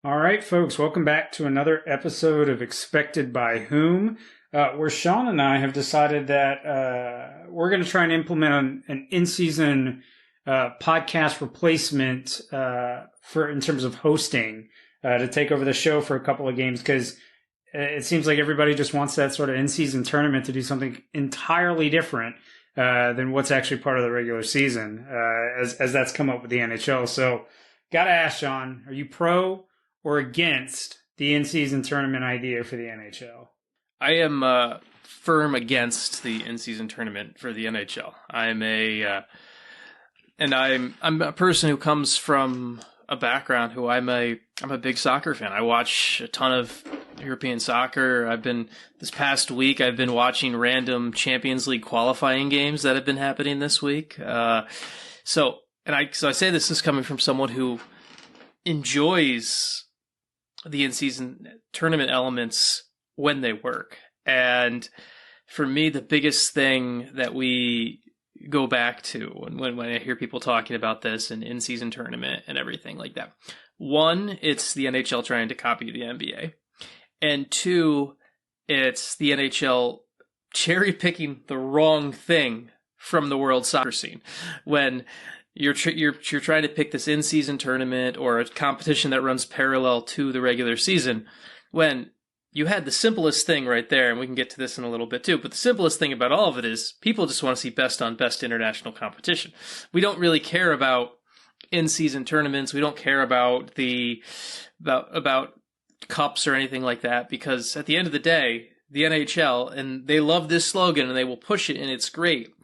All right, folks, welcome back to another episode of Expected by Whom, where Sean and I have decided that we're going to try and implement an in-season podcast replacement in terms of hosting to take over the show for a couple of games, because it seems like everybody just wants that sort of in-season tournament to do something entirely different than what's actually part of the regular season, as that's come up with the NHL. So, gotta ask, Sean, are you pro or against the in-season tournament idea for the NHL? I am firm against the in-season tournament for the NHL. I'm a person who comes from a background who I'm a big soccer fan. I watch a ton of European soccer. This past week I've been watching random Champions League qualifying games that have been happening this week. So I say this is coming from someone who enjoys the in-season tournament elements when they work. And for me, the biggest thing that we go back to when I hear people talking about this and in-season tournament and everything like that, one, it's the NHL trying to copy the NBA. And two, it's the NHL cherry-picking the wrong thing from the world soccer scene. When you're trying to pick this in-season tournament or a competition that runs parallel to the regular season, when you had the simplest thing right there, and we can get to this in a little bit too, but the simplest thing about all of it is people just want to see best on best international competition. We don't really care about in-season tournaments. We don't care about about cups or anything like that, because at the end of the day, the NHL, and they love this slogan and they will push it and it's great,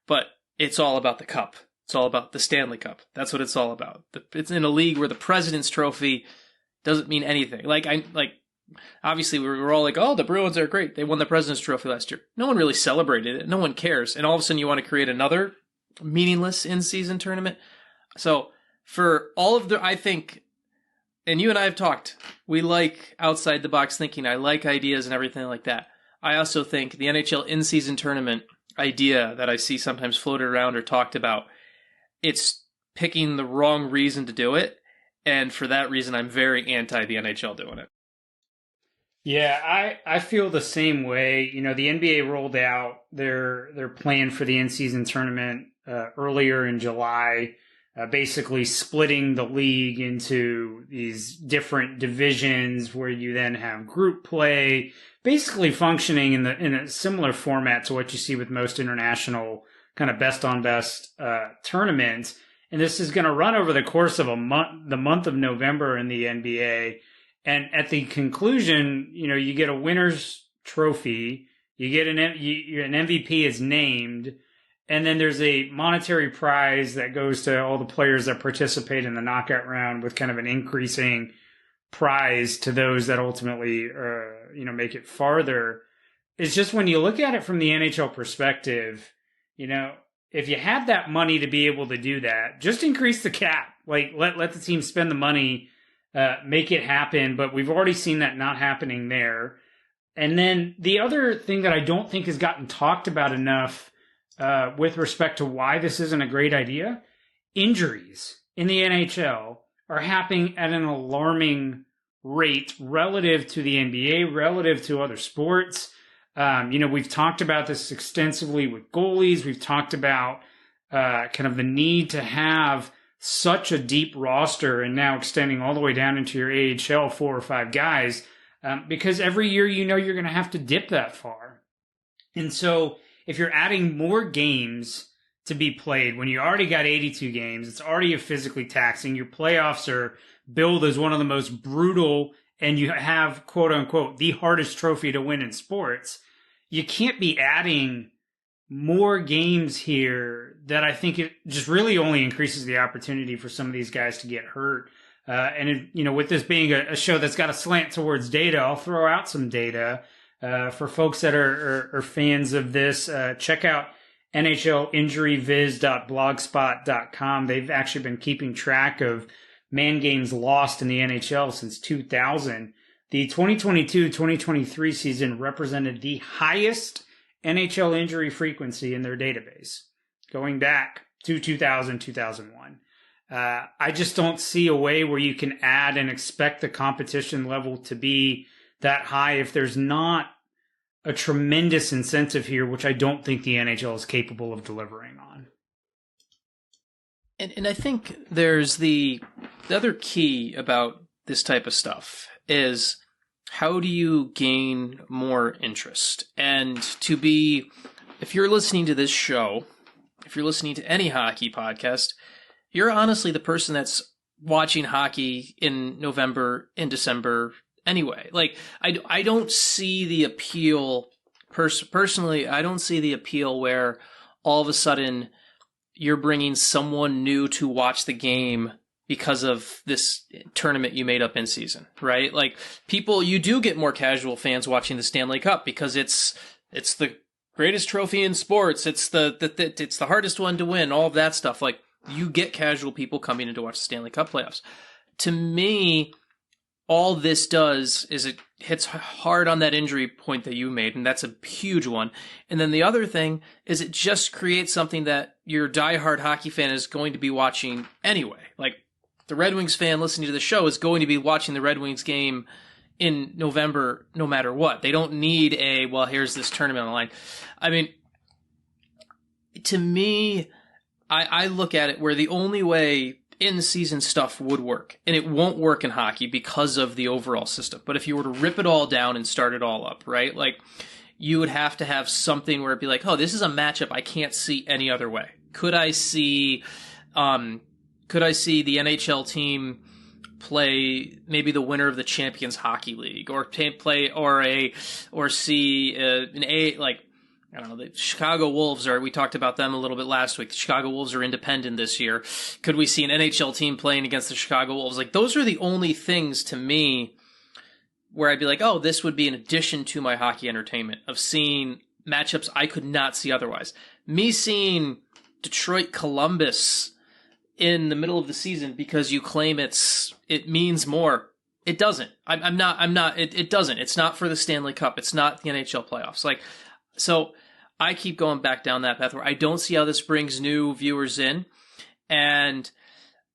but it's all about the cup. It's all about the Stanley Cup. That's what it's all about. It's in a league where the President's Trophy doesn't mean anything. Obviously, we were all like, oh, the Bruins are great. They won the President's Trophy last year. No one really celebrated it. No one cares. And all of a sudden, you want to create another meaningless in-season tournament. So for all of I think, and you and I have talked, we like outside-the-box thinking. I like ideas and everything like that. I also think the NHL in-season tournament idea that I see sometimes floated around or talked about, it's picking the wrong reason to do it, and for that reason, I'm very anti the NHL doing it. Yeah, I feel the same way. You know, the NBA rolled out their plan for the in-season tournament earlier in July, basically splitting the league into these different divisions where you then have group play, basically functioning in a similar format to what you see with most international kind of best on best tournaments. And this is going to run over the course of the month of November in the NBA. And at the conclusion, you know, you get a winner's trophy, you get an MVP is named, and then there's a monetary prize that goes to all the players that participate in the knockout round, with kind of an increasing prize to those that ultimately, make it farther. It's just, when you look at it from the NHL perspective, you know, if you had that money to be able to do that, just increase the cap. Like, let the team spend the money, make it happen. But we've already seen that not happening there. And then the other thing that I don't think has gotten talked about enough with respect to why this isn't a great idea, injuries in the NHL are happening at an alarming rate relative to the NBA, relative to other sports. We've talked about this extensively with goalies. We've talked about kind of the need to have such a deep roster, and now extending all the way down into your AHL, 4 or 5 guys, because every year you're going to have to dip that far. And so if you're adding more games to be played when you already got 82 games, it's already physically taxing. Your playoffs are billed as one of the most brutal, and you have, quote unquote, the hardest trophy to win in sports. You can't be adding more games here. That I think it just really only increases the opportunity for some of these guys to get hurt. With this being a show that's got a slant towards data, I'll throw out some data for folks that are fans of this. Check out NHLinjuryviz.blogspot.com. They've actually been keeping track of man games lost in the NHL since 2000. The 2022-2023 season represented the highest NHL injury frequency in their database, going back to 2000, 2001. I just don't see a way where you can add and expect the competition level to be that high if there's not a tremendous incentive here, which I don't think the NHL is capable of delivering on. And I think there's the other key about this type of stuff is how do you gain more interest? And if you're listening to this show, if you're listening to any hockey podcast, you're honestly the person that's watching hockey in November, in December anyway. Like, I don't see the appeal, personally, I don't see the appeal where all of a sudden you're bringing someone new to watch the game because of this tournament you made up in season, right? Like, you do get more casual fans watching the Stanley Cup because it's the greatest trophy in sports. It's the hardest one to win, all of that stuff. Like, you get casual people coming in to watch the Stanley Cup playoffs. To me, all this does is it hits hard on that injury point that you made, and that's a huge one. And then the other thing is it just creates something that your diehard hockey fan is going to be watching anyway. Like, the Red Wings fan listening to the show is going to be watching the Red Wings game in November no matter what. They don't need here's this tournament on the line. I mean, to me, I look at it where the only way in-season stuff would work, and it won't work in hockey because of the overall system. But if you were to rip it all down and start it all up, right? Like, you would have to have something where it'd be like, oh, this is a matchup I can't see any other way. Could I see the NHL team play maybe the winner of the Champions Hockey League, or see I don't know, the Chicago Wolves we talked about them a little bit last week. The Chicago Wolves are independent this year. Could we see an NHL team playing against the Chicago Wolves? Like, those are the only things to me where I'd be like, oh, this would be an addition to my hockey entertainment of seeing matchups I could not see otherwise. Me seeing Detroit Columbus in the middle of the season because you claim it means more. It doesn't. It doesn't. It's not for the Stanley Cup. It's not the NHL playoffs. So I keep going back down that path where I don't see how this brings new viewers in. And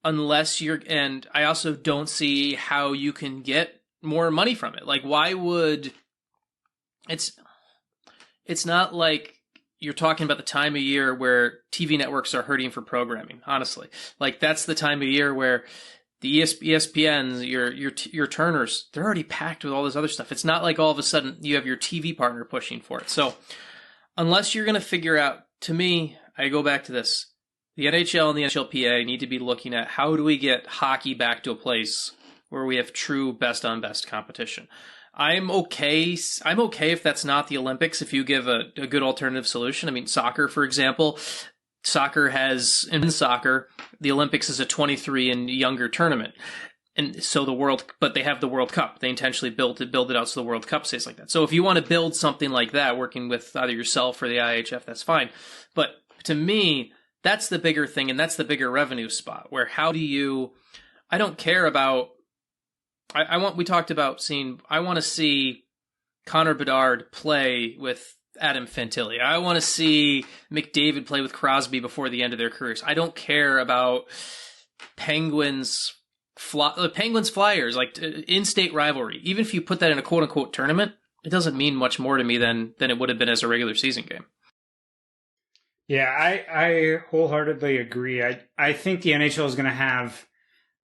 I also don't see how you can get more money from it. Like, why would it's not like you're talking about the time of year where TV networks are hurting for programming, honestly. Like, that's the time of year where the ESPNs, your Turners, they're already packed with all this other stuff. It's not like all of a sudden you have your TV partner pushing for it. So unless you're going to figure out, to me, I go back to this. The NHL and the NHLPA need to be looking at how do we get hockey back to a place where we have true best-on-best competition. I'm okay if that's not the Olympics, if you give a good alternative solution. I mean, soccer, for example. In soccer, the Olympics is a 23 and younger tournament. And so but they have the World Cup. They intentionally build it out so the World Cup stays like that. So if you want to build something like that, working with either yourself or the IHF, that's fine. But to me, that's the bigger thing, and that's the bigger revenue spot, where I don't care about, I want to see Connor Bedard play with Adam Fantilli. I want to see McDavid play with Crosby before the end of their careers. I don't care about Penguins Flyers, like in-state rivalry. Even if you put that in a quote-unquote tournament, it doesn't mean much more to me than it would have been as a regular season game. Yeah, I wholeheartedly agree. I think the NHL is going to have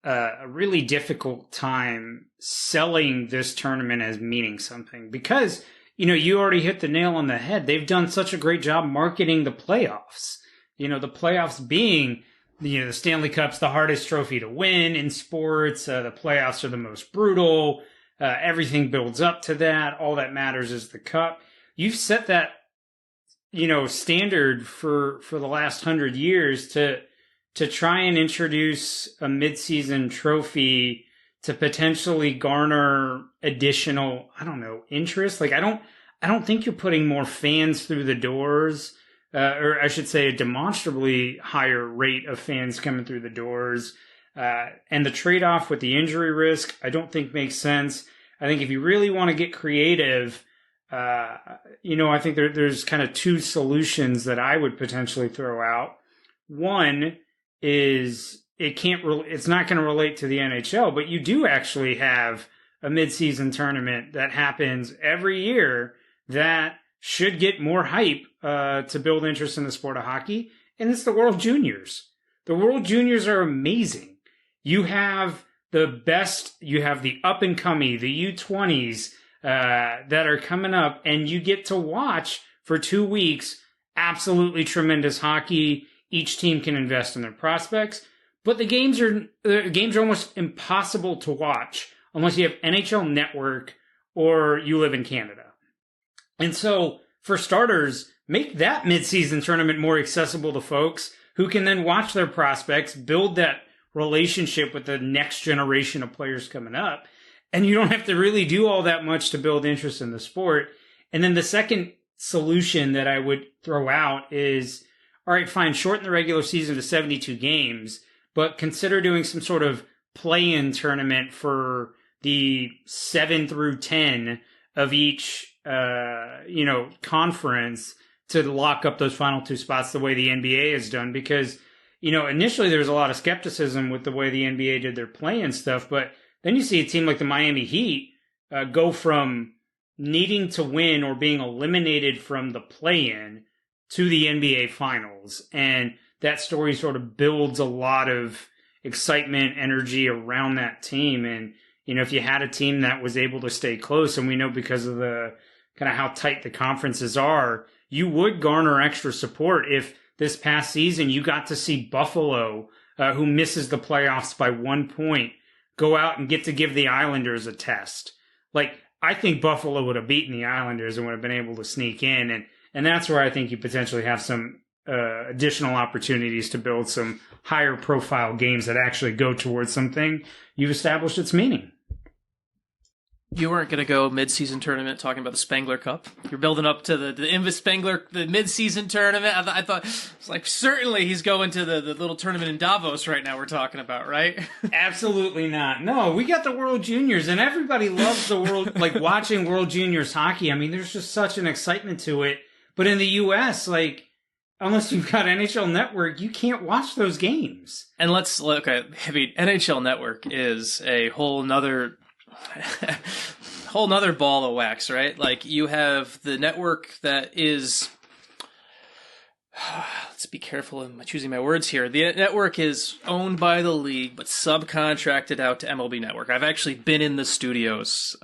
a really difficult time selling this tournament as meaning something because, you already hit the nail on the head. They've done such a great job marketing the playoffs. The playoffs being, the Stanley Cup's the hardest trophy to win in sports. The playoffs are the most brutal. Everything builds up to that. All that matters is the cup. You've set that, standard for the last 100 years to try and introduce a midseason trophy to potentially garner additional, interest. Like, I don't think you're putting more fans through the doors, or I should say a demonstrably higher rate of fans coming through the doors. And the trade-off with the injury risk, I don't think makes sense. I think if you really want to get creative, I think there's kind of two solutions that I would potentially throw out. One is it's not going to relate to the NHL, but you do actually have a midseason tournament that happens every year that should get more hype to build interest in the sport of hockey, and it's the World Juniors. The World Juniors are amazing. You have the best, you have the up-and-coming, the U20s that are coming up, and you get to watch for 2 weeks absolutely tremendous hockey. Each team can invest in their prospects, but the games are almost impossible to watch unless you have NHL Network or you live in Canada. And so, for starters, make that midseason tournament more accessible to folks who can then watch their prospects, build that relationship with the next generation of players coming up, and you don't have to really do all that much to build interest in the sport. And then the second solution that I would throw out is, all right, fine, shorten the regular season to 72 games, but consider doing some sort of play-in tournament for the 7 through 10 of each, conference to lock up those final 2 spots the way the NBA has done. Because, initially there was a lot of skepticism with the way the NBA did their play-in stuff, but then you see a team like the Miami Heat go from needing to win or being eliminated from the play-in to the NBA Finals. And that story sort of builds a lot of excitement, energy around that team. And, if you had a team that was able to stay close, and we know because of the kind of how tight the conferences are, you would garner extra support if this past season you got to see Buffalo, who misses the playoffs by 1 point, go out and get to give the Islanders a test. Like, I think Buffalo would have beaten the Islanders and would have been able to sneak in. And that's where I think you potentially have some additional opportunities to build some higher profile games that actually go towards something you've established its meaning. You weren't going to go mid-season tournament talking about the Spengler Cup. You're building up to the Invis Spengler, the mid-season tournament. I thought, it's like, certainly he's going to the little tournament in Davos right now we're talking about, right? Absolutely not. No, we got the World Juniors, and everybody loves the World, like watching World Juniors hockey. I mean, there's just such an excitement to it. But in the U.S., like, unless you've got NHL Network, you can't watch those games. And NHL Network is a whole nother ball of wax, right? Like, you have the network that is, let's be careful in choosing my words here. The network is owned by the league, but subcontracted out to MLB Network. I've actually been in the studios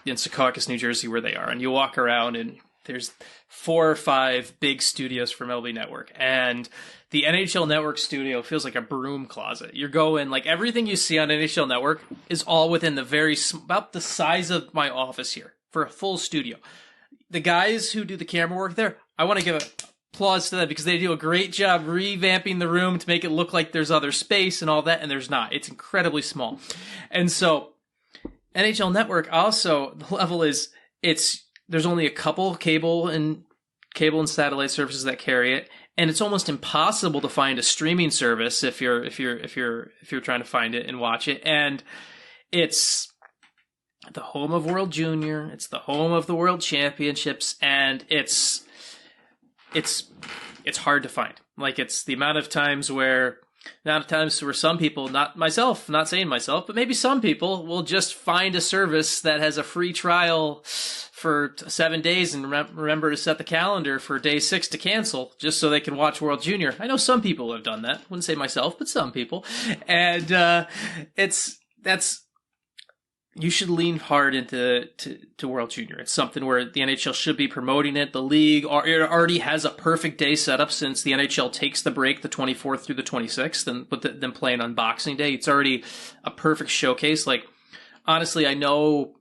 in Secaucus, New Jersey, where they are, and you walk around and there's 4 or 5 big studios for MLB Network, and the NHL Network studio feels like a broom closet. You're going, like, everything you see on NHL Network is all within about the size of my office here for a full studio. The guys who do the camera work there, I want to give applause to them because they do a great job revamping the room to make it look like there's other space and all that, and there's not. It's incredibly small. And so NHL Network also, the level is, there's only a couple cable and satellite services that carry it, and it's almost impossible to find a streaming service if you're trying to find it and watch it. And it's the home of World Junior, it's the home of the World Championships, and it's hard to find. Like, it's the amount of times where some people, not myself, not saying myself, but maybe some people will just find a service that has a free trial for 7 days and remember to set the calendar for day 6 to cancel just so they can watch World Junior. I know some people have done that. Wouldn't say myself, but some people. And you should lean hard into World Junior. It's something where the NHL should be promoting it. The league already has a perfect day set up since the NHL takes the break the 24th through the 26th, and with them playing on Boxing Day. It's already a perfect showcase. Like, honestly, I know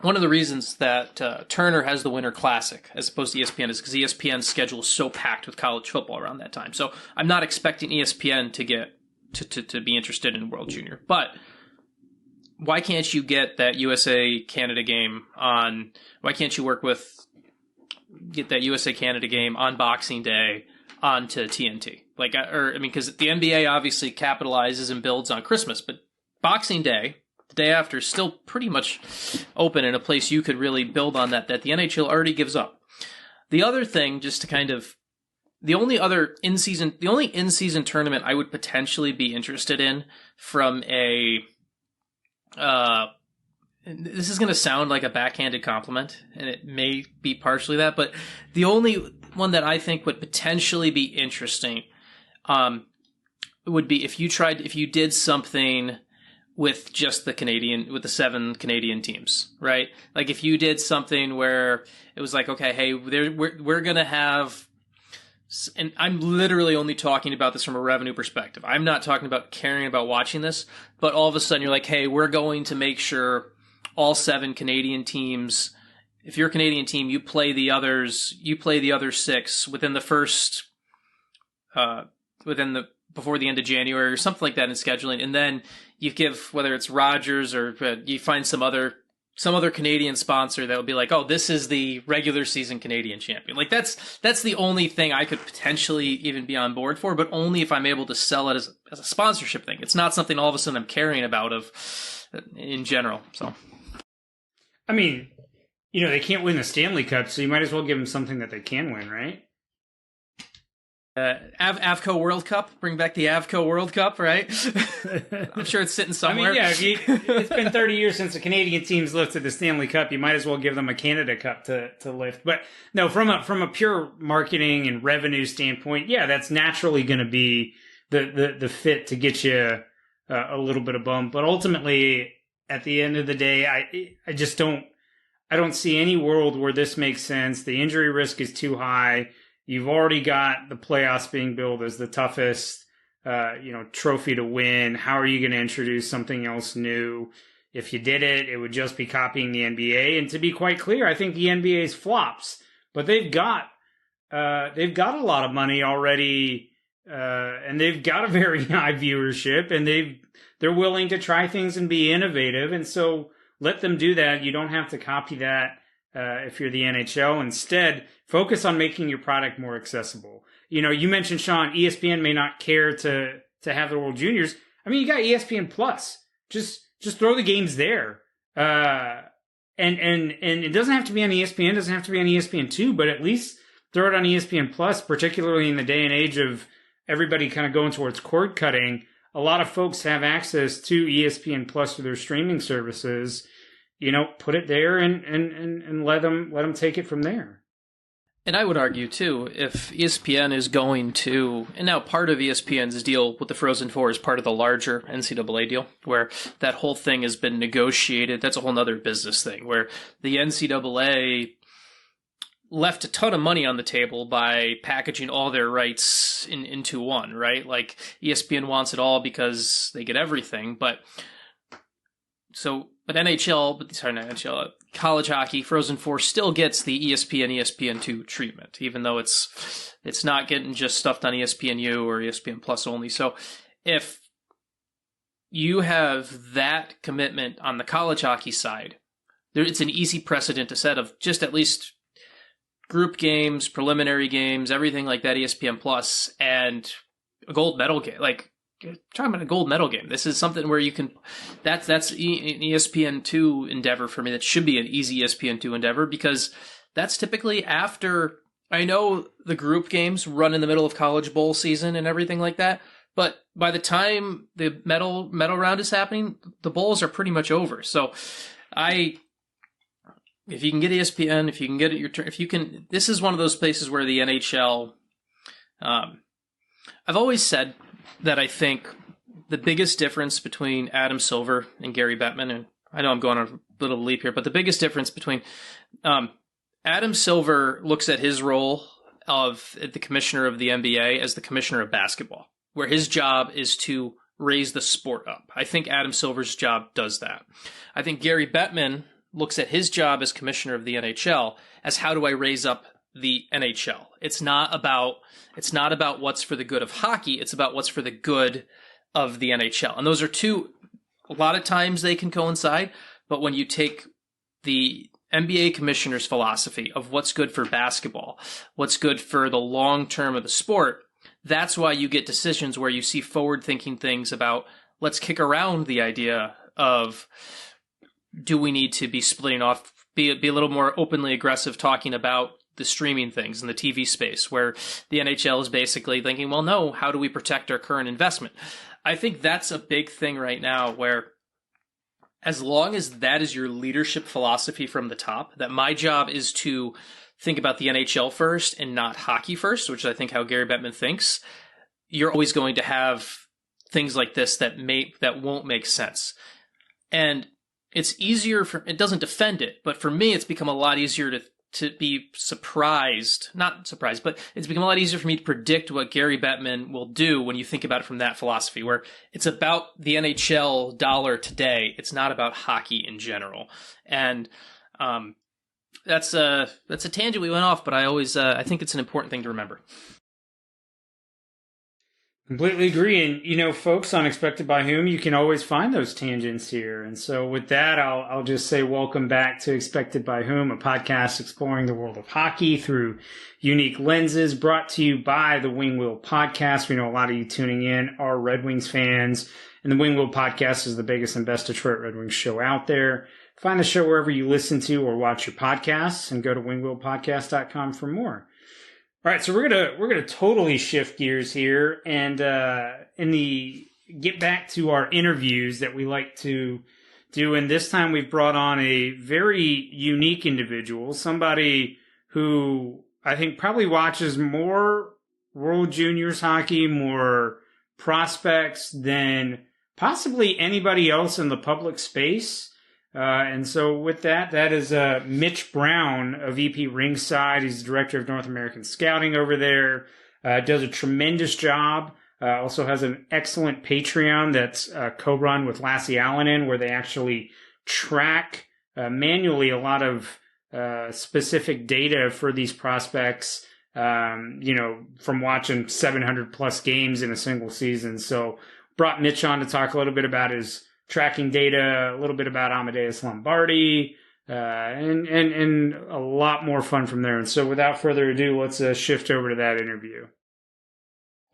one of the reasons that Turner has the Winter Classic as opposed to ESPN is because ESPN's schedule is so packed with college football around that time. So I'm not expecting ESPN to get to be interested in World Junior, but why can't you get that USA-Canada game on? Why can't you get that USA-Canada game on Boxing Day onto TNT? Because the NBA obviously capitalizes and builds on Christmas, but Boxing Day, the day after, is still pretty much open in a place you could really build on that the NHL already gives up. The other thing, just to kind of the only in-season tournament I would potentially be interested in from a, this is going to sound like a backhanded compliment, and it may be partially that, but the only one that I think would potentially be interesting, would be if you did something with just with the 7 Canadian teams, right? Like if you did something where it was like, okay, hey, we're going to have, and I'm literally only talking about this from a revenue perspective. I'm not talking about caring about watching this, but all of a sudden you're like, hey, we're going to make sure all 7 Canadian teams, if you're a Canadian team, you play the other 6 within the first, before the end of January or something like that in scheduling. And then you give, whether it's Rogers or you find some other Canadian sponsor that would be like, oh, this is the regular season Canadian champion. Like that's the only thing I could potentially even be on board for, but only if I'm able to sell it as a sponsorship thing. It's not something all of a sudden I'm caring about in general. So, I mean, they can't win the Stanley Cup, so you might as well give them something that they can win, right? Avco World Cup, bring back the Avco World Cup, right? I'm sure it's sitting somewhere. I mean, it's been 30 years since the Canadian teams lifted the Stanley Cup. You might as well give them a Canada Cup to lift. But no, from a pure marketing and revenue standpoint, yeah, that's naturally going to be the fit to get you a little bit of bump. But ultimately, at the end of the day, I just don't see any world where this makes sense. The injury risk is too high. You've already got the playoffs being billed as the toughest, trophy to win. How are you going to introduce something else new? If you did it, it would just be copying the NBA. And to be quite clear, I think the NBA's flops, but they've got a lot of money already, and they've got a very high viewership, and they're willing to try things and be innovative. And so let them do that. You don't have to copy that. If you're the NHL, instead, focus on making your product more accessible. You mentioned, Sean, ESPN may not care to have the World Juniors. I mean, you got ESPN Plus. Just throw the games there. And it doesn't have to be on ESPN, it doesn't have to be on ESPN2, but at least throw it on ESPN Plus, particularly in the day and age of everybody kind of going towards cord cutting. A lot of folks have access to ESPN Plus through their streaming services. Put it there and let them take it from there. And I would argue, too, if ESPN is going to, and now part of ESPN's deal with the Frozen Four is part of the larger NCAA deal, where that whole thing has been negotiated. That's a whole other business thing, where the NCAA left a ton of money on the table by packaging all their rights into one, right? Like ESPN wants it all because they get everything, but college hockey, Frozen Four still gets the ESPN2 treatment, even though it's not getting just stuffed on ESPNU or ESPN Plus only. So if you have that commitment on the college hockey side, it's an easy precedent to set of just at least group games, preliminary games, everything like that, ESPN Plus, and a gold medal game. Like, you're talking about a gold medal game. This is something where you can, that's an ESPN2 endeavor for me. That should be an easy ESPN2 endeavor, because that's typically after, I know the group games run in the middle of college bowl season and everything like that, but by the time the medal round is happening, the bowls are pretty much over. So if you can get ESPN, if you can get it, this is one of those places where the NHL, I've always said that I think the biggest difference between Adam Silver and Gary Bettman, and I know I'm going on a little leap here, but the biggest difference between Adam Silver looks at his role of the commissioner of the NBA as the commissioner of basketball, where his job is to raise the sport up. I think Adam Silver's job does that. I think Gary Bettman looks at his job as commissioner of the NHL as, how do I raise up the NHL? It's not about what's for the good of hockey. It's about what's for the good of the NHL. And those are two, a lot of times they can coincide, but when you take the NBA commissioner's philosophy of what's good for basketball, what's good for the long term of the sport, that's why you get decisions where you see forward-thinking things about, let's kick around the idea of, do we need to be splitting off, be a little more openly aggressive talking about the streaming things in the TV space, where the NHL is basically thinking, well, no, how do we protect our current investment? I think that's a big thing right now, where as long as that is your leadership philosophy from the top, that my job is to think about the NHL first and not hockey first, which is I think how Gary Bettman thinks, you're always going to have things like this that won't make sense. And it's easier it doesn't defend it, but for me, it's become a lot easier to be not surprised, but it's become a lot easier for me to predict what Gary Bettman will do when you think about it from that philosophy, where it's about the NHL dollar today. It's not about hockey in general. And, that's a tangent we went off, but I think it's an important thing to remember. Completely agree. And, folks on Expected by Whom, you can always find those tangents here. And so with that, I'll just say welcome back to Expected by Whom, a podcast exploring the world of hockey through unique lenses, brought to you by the Wing Wheel Podcast. We know a lot of you tuning in are Red Wings fans, and the Wing Wheel Podcast is the biggest and best Detroit Red Wings show out there. Find the show wherever you listen to or watch your podcasts, and go to wingwheelpodcast.com for more. All right, so we're gonna totally shift gears here and get back to our interviews that we like to do. And this time we've brought on a very unique individual, somebody who I think probably watches more World Juniors hockey, more prospects than possibly anybody else in the public space. And so with that is Mitch Brown of EP Rinkside. He's the director of North American Scouting over there. Does a tremendous job. Also has an excellent Patreon that's co-run with Lassie Allen, where they actually track manually a lot of specific data for these prospects, from watching 700 plus games in a single season. So brought Mitch on to talk a little bit about his tracking data, a little bit about Amadeus Lombardi, and a lot more fun from there. And so without further ado, let's shift over to that interview.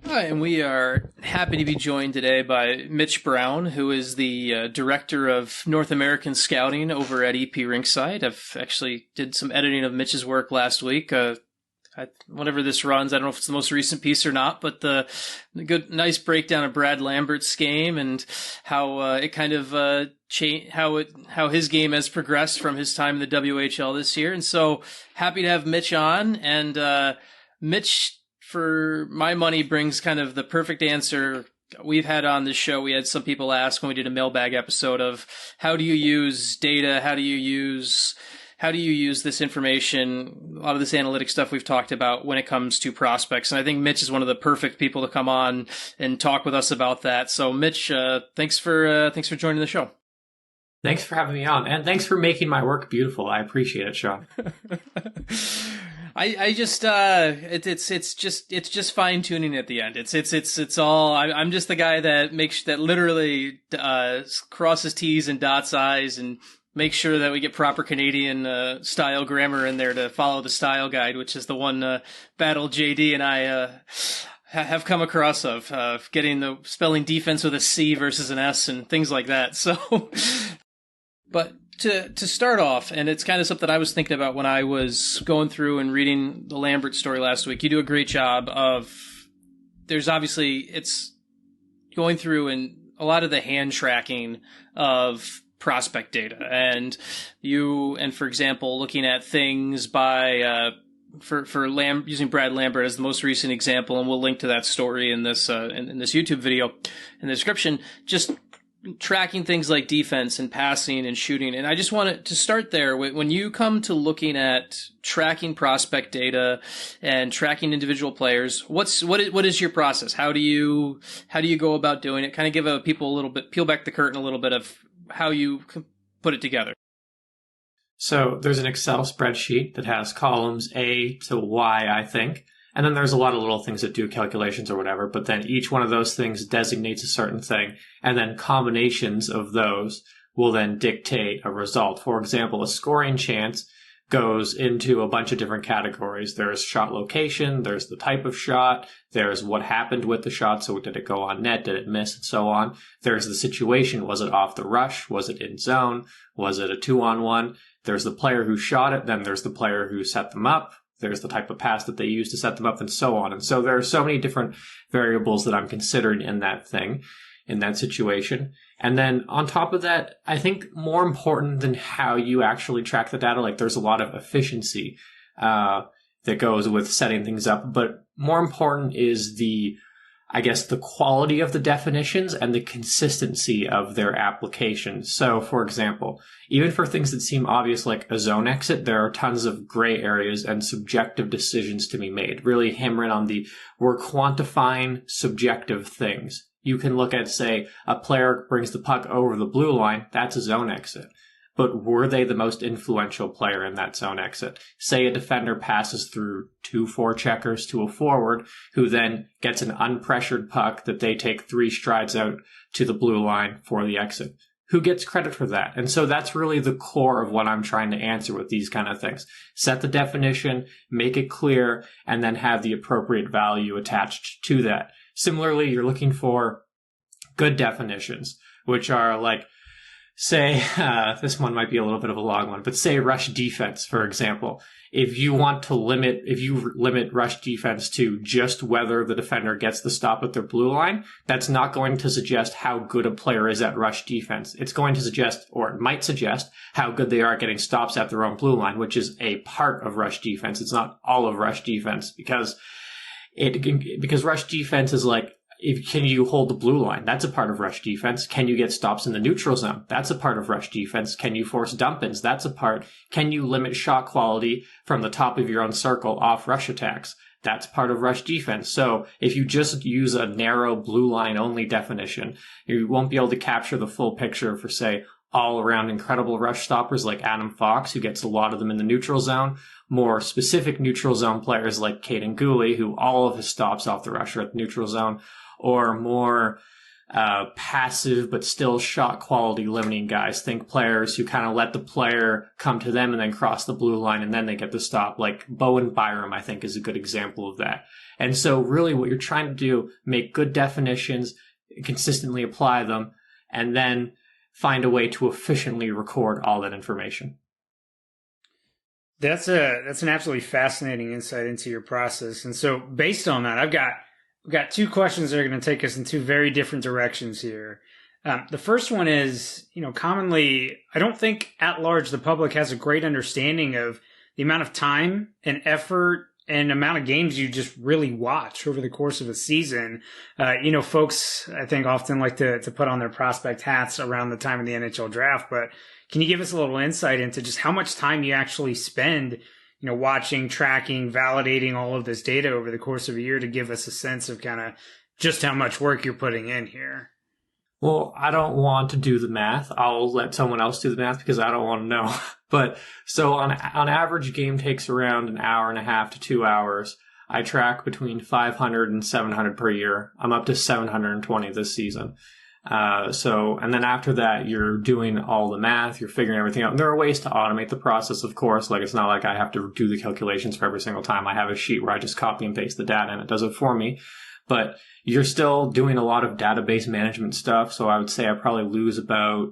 Hi, and we are happy to be joined today by Mitch Brown, who is the director of North American Scouting over at EP Rinkside. I've actually did some editing of Mitch's work last week. Whenever this runs, I don't know if it's the most recent piece or not, but the nice breakdown of Brad Lambert's game and how it kind of changed, how his game has progressed from his time in the WHL this year. And so happy to have Mitch on. And Mitch, for my money, brings kind of the perfect answer we've had on this show. We had some people ask when we did a mailbag episode of how do you use data? How do you use this information, a lot of this analytic stuff we've talked about when it comes to prospects. And I think Mitch is one of the perfect people to come on and talk with us about that. So Mitch, thanks for joining the show. Thanks for having me on, and thanks for making my work beautiful. I appreciate it, Sean. I just it's just fine tuning at the end. It's all I'm just the guy that literally crosses T's and dots I's and make sure that we get proper Canadian style grammar in there to follow the style guide, which is the one battle JD and I have come across of getting the spelling defense with a C versus an S and things like that. So, but to start off, and it's kind of something I was thinking about when I was going through and reading the Lambert story last week. You do a great job of, there's obviously, it's going through and a lot of the hand tracking of prospect data, and for example, looking at things by using Brad Lambert as the most recent example, and we'll link to that story in this in this YouTube video in the description. Just tracking things like defense and passing and shooting, and I just wanted to start there. When you come to looking at tracking prospect data and tracking individual players, what is your process? How do you go about doing it? Kind of give people a little bit, peel back the curtain a little bit of how you put it together. So there's an Excel spreadsheet that has columns A to Y, I think. And then there's a lot of little things that do calculations or whatever. But then each one of those things designates a certain thing. And then combinations of those will then dictate a result. For example, a scoring chance goes into a bunch of different categories. There's shot location, there's the type of shot, there's what happened with the shot, so did it go on net, did it miss, and so on. There's the situation, was it off the rush, was it in zone, was it a 2-on-1? There's the player who shot it, then there's the player who set them up, There's the type of pass that they use to set them up and so on. And so there are so many different variables that I'm considering in that thing, in that situation. And then on top of that, I think more important than how you actually track the data, like there's a lot of efficiency that goes with setting things up, but more important is the quality of the definitions and the consistency of their application. So, for example, even for things that seem obvious like a zone exit, there are tons of gray areas and subjective decisions to be made. Really hammering on we're quantifying subjective things. You can look at, say, a player brings the puck over the blue line, that's a zone exit. But were they the most influential player in that zone exit? Say a defender passes through 2 forecheckers to a forward who then gets an unpressured puck that they take 3 strides out to the blue line for the exit. Who gets credit for that? And so that's really the core of what I'm trying to answer with these kind of things. Set the definition, make it clear, and then have the appropriate value attached to that. Similarly, you're looking for good definitions, which are like, say, this one might be a little bit of a long one, but say rush defense, for example. If you limit rush defense to just whether the defender gets the stop at their blue line, that's not going to suggest how good a player is at rush defense. It's going to suggest, or it might suggest, how good they are at getting stops at their own blue line, which is a part of rush defense. It's not all of rush defense because rush defense is like, can you hold the blue line? That's a part of rush defense. Can you get stops in the neutral zone? That's a part of rush defense. Can you force dump-ins? That's a part. Can you limit shot quality from the top of your own circle off rush attacks? That's part of rush defense. So if you just use a narrow blue line only definition, you won't be able to capture the full picture for, say, all around incredible rush stoppers like Adam Fox, who gets a lot of them in the neutral zone. More specific neutral zone players like Caden Gooley, who all of his stops off the rush are at the neutral zone. Or more passive but still shot quality limiting guys. Think players who kind of let the player come to them and then cross the blue line and then they get the stop. Like Bowen Byram, I think, is a good example of that. And so really what you're trying to do, make good definitions, consistently apply them, and then find a way to efficiently record all that information. That's an absolutely fascinating insight into your process. And so based on that, I've got 2 questions that are going to take us in 2 very different directions here. The first one is, commonly, I don't think at large the public has a great understanding of the amount of time and effort and amount of games you just really watch over the course of a season. Folks, I think, often like to put on their prospect hats around the time of the NHL draft, but can you give us a little insight into just how much time you actually spend watching, tracking, validating all of this data over the course of a year to give us a sense of kind of just how much work you're putting in here? Well, I don't want to do the math. I'll let someone else do the math because I don't want to know. But so on average, game takes around an hour and a half to 2 hours. I track between 500 and 700 per year. I'm up to 720 this season. And then after that, you're doing all the math, you're figuring everything out. And there are ways to automate the process, of course. Like, it's not like I have to do the calculations for every single time. I have a sheet where I just copy and paste the data and it does it for me. But you're still doing a lot of database management stuff. So I would say I probably lose about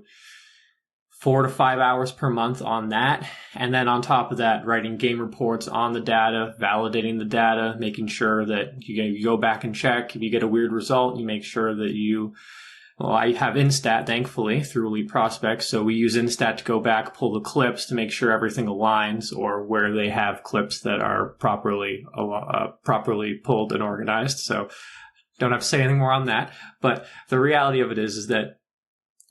4 to 5 hours per month on that. And then on top of that, writing game reports on the data, validating the data, making sure that you go back and check. If you get a weird result, you make sure that I have Instat, thankfully, through Elite Prospects. So we use Instat to go back, pull the clips to make sure everything aligns, or where they have clips that are properly pulled and organized. So don't have to say anything more on that. But the reality of it is that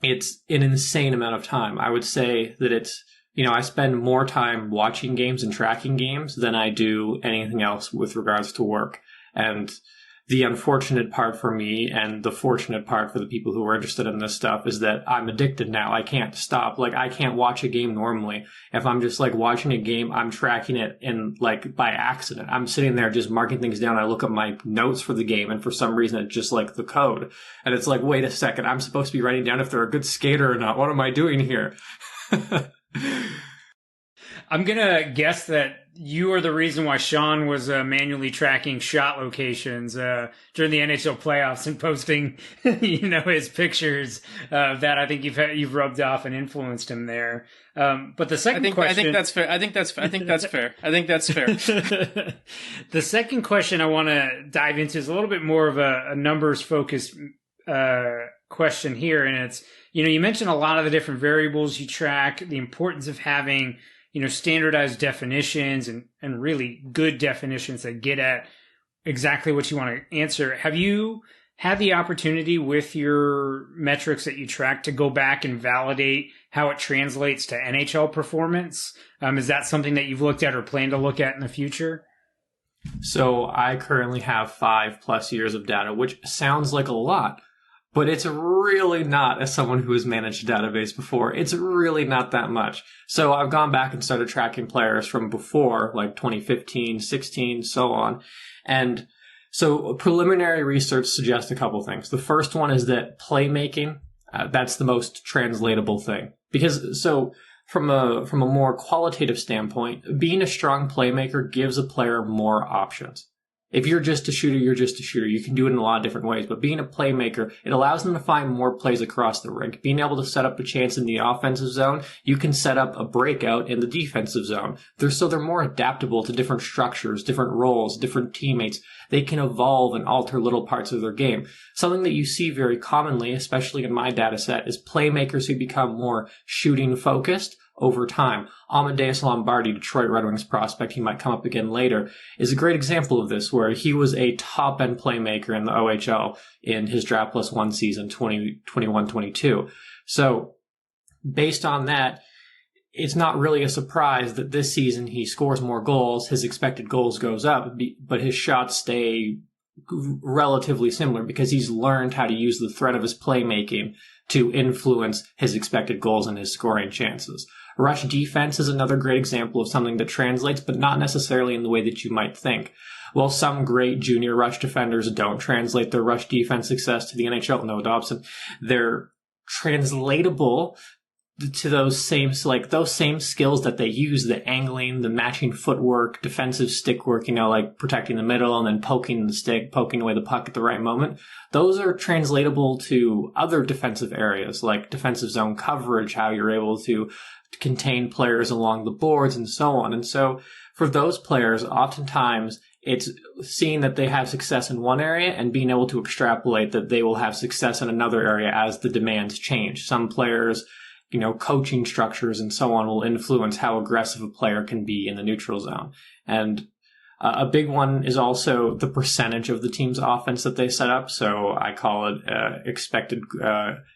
it's an insane amount of time. I would say that it's, I spend more time watching games and tracking games than I do anything else with regards to work. And the unfortunate part for me and the fortunate part for the people who are interested in this stuff is that I'm addicted now. I can't stop. Like, I can't watch a game normally. If I'm just like watching a game, I'm tracking it in like by accident. I'm sitting there just marking things down. I look at my notes for the game and for some reason it's just like the code. And it's like, wait a second, I'm supposed to be writing down if they're a good skater or not. What am I doing here? I'm going to guess that you are the reason why Sean was manually tracking shot locations during the NHL playoffs and posting, his pictures that I think you've rubbed off and influenced him there. But the second question, I think that's fair. I think that's fair. The second question I want to dive into is a little bit more of a numbers focused question here, and it's you mentioned a lot of the different variables you track, the importance of having standardized definitions and really good definitions that get at exactly what you want to answer. Have you had the opportunity with your metrics that you track to go back and validate how it translates to NHL performance? Is that something that you've looked at or plan to look at in the future? So I currently have 5+ years of data, which sounds like a lot, but it's really not. As someone who has managed a database before, it's really not that much. So I've gone back and started tracking players from before, like 2015, 16, so on. And so preliminary research suggests a couple things. The first one is that playmaking, that's the most translatable thing. Because from a more qualitative standpoint, being a strong playmaker gives a player more options. If you're just a shooter, you're just a shooter. You can do it in a lot of different ways. But being a playmaker, it allows them to find more plays across the rink. Being able to set up a chance in the offensive zone, you can set up a breakout in the defensive zone. They're more adaptable to different structures, different roles, different teammates. They can evolve and alter little parts of their game. Something that you see very commonly, especially in my data set, is playmakers who become more shooting focused over time. Amadeus Lombardi, Detroit Red Wings prospect, he might come up again later, is a great example of this, where he was a top-end playmaker in the OHL in his Draft Plus 1 season, 2021-22. So, based on that, it's not really a surprise that this season he scores more goals, his expected goals goes up, but his shots stay relatively similar because he's learned how to use the threat of his playmaking to influence his expected goals and his scoring chances. Rush defense is another great example of something that translates, but not necessarily in the way that you might think. While some great junior rush defenders don't translate their rush defense success to the NHL, Noah Dobson, they're translatable to those same skills that they use, the angling, the matching footwork, defensive stick work, like protecting the middle and then poking the stick, poking away the puck at the right moment. Those are translatable to other defensive areas like defensive zone coverage, how you're able to contain players along the boards and so on. And so for those players, oftentimes it's seeing that they have success in one area and being able to extrapolate that they will have success in another area as the demands change. Some players, coaching structures and so on will influence how aggressive a player can be in the neutral zone. And a big one is also the percentage of the team's offense that they set up. So I call it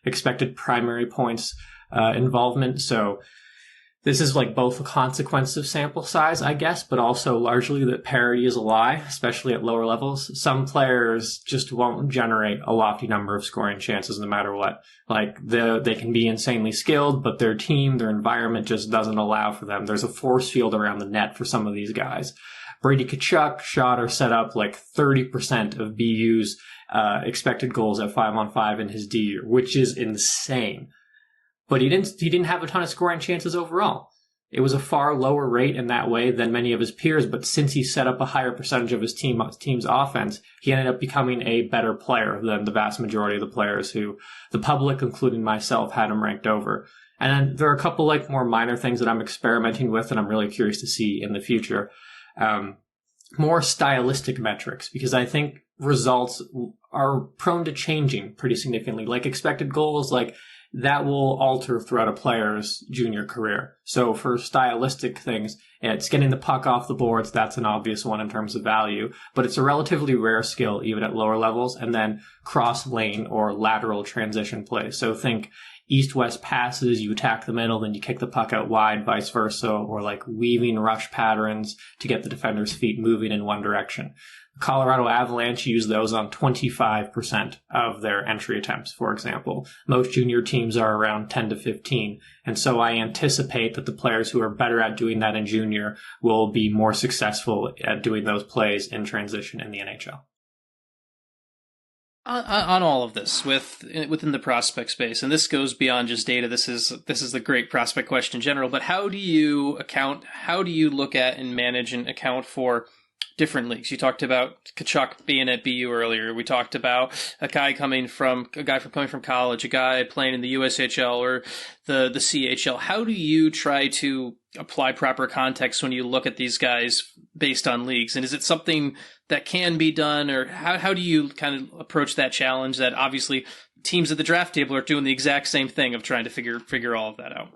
expected primary points involvement. So this is like both a consequence of sample size, I guess, but also largely that parity is a lie, especially at lower levels. Some players just won't generate a lofty number of scoring chances no matter what. Like they can be insanely skilled, but their team, their environment just doesn't allow for them. There's a force field around the net for some of these guys. Brady Tkachuk shot or set up like 30% of BU's expected goals at 5-on-5 in his D year, which is insane. But he didn't have a ton of scoring chances overall. It was a far lower rate in that way than many of his peers, but since he set up a higher percentage of his team's offense, he ended up becoming a better player than the vast majority of the players who the public, including myself, had him ranked over. And then there are a couple more minor things that I'm experimenting with and I'm really curious to see in the future. More stylistic metrics, because I think results are prone to changing pretty significantly. Like expected goals, that will alter throughout a player's junior career. So for stylistic things, it's getting the puck off the boards. That's an obvious one in terms of value, but it's a relatively rare skill even at lower levels. And then cross lane or lateral transition plays. So think east-west passes, you attack the middle, then you kick the puck out wide, vice versa, or weaving rush patterns to get the defender's feet moving in one direction. Colorado Avalanche use those on 25% of their entry attempts, for example. Most junior teams are around 10 to 15. And so I anticipate that the players who are better at doing that in junior will be more successful at doing those plays in transition in the NHL. On all of this within the prospect space, and this goes beyond just data. This is the great prospect question in general. But how do you look at and manage and account for different leagues? You talked about Kachuk being at BU earlier. We talked about a guy coming from college, a guy playing in the USHL or the CHL. How do you try to apply proper context when you look at these guys based on leagues? And is it something that can be done, or how do you kind of approach that challenge that obviously teams at the draft table are doing the exact same thing of trying to figure all of that out?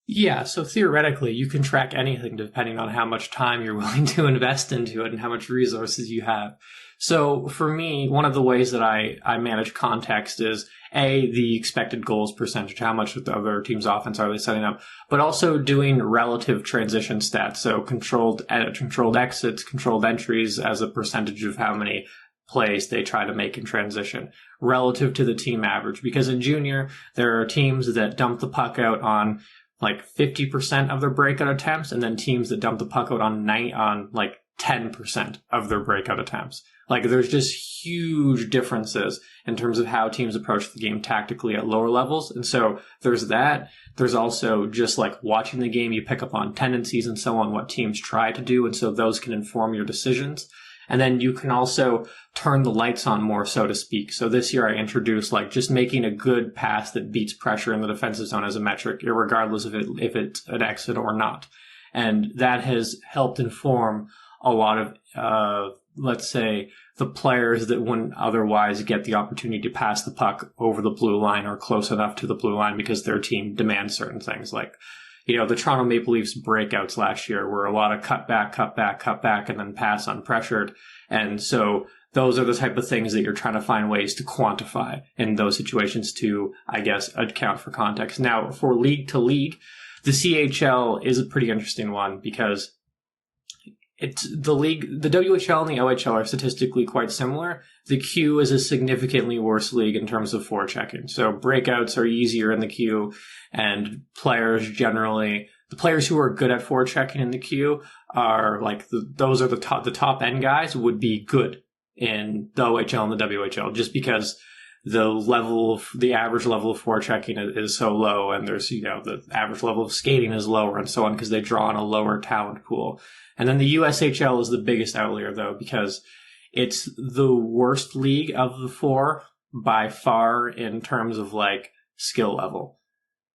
Yeah, so theoretically, you can track anything depending on how much time you're willing to invest into it and how much resources you have. So for me, one of the ways that I manage context is the expected goals percentage, how much of the other team's offense are they setting up, but also doing relative transition stats. So controlled exits, controlled entries as a percentage of how many plays they try to make in transition relative to the team average. Because in junior, there are teams that dump the puck out on like 50% of their breakout attempts, and then teams that dump the puck out on like 10% of their breakout attempts. Like there's just huge differences in terms of how teams approach the game tactically at lower levels. And so there's that. There's also just like watching the game, you pick up on tendencies and so on, what teams try to do. And so those can inform your decisions. And then you can also turn the lights on more, so to speak. So this year I introduced like just making a good pass that beats pressure in the defensive zone as a metric, regardless of if it's an exit or not. And that has helped inform a lot of, let's say, the players that wouldn't otherwise get the opportunity to pass the puck over the blue line or close enough to the blue line because their team demands certain things. Like, the Toronto Maple Leafs breakouts last year were a lot of cut back, and then pass unpressured. And so those are the type of things that you're trying to find ways to quantify in those situations to, I guess, account for context. Now, for league to league, the CHL is a pretty interesting one because it's the league, the WHL and the OHL are statistically quite similar. The Q is a significantly worse league in terms of forechecking. So breakouts are easier in the Q, and players generally, the players who are good at forechecking in the Q are like, those are the top end guys would be good in the OHL and the WHL just because the average level of forechecking is so low, and there's, the average level of skating is lower and so on because they draw on a lower talent pool. And then the USHL is the biggest outlier, though, because it's the worst league of the four by far in terms of like skill level.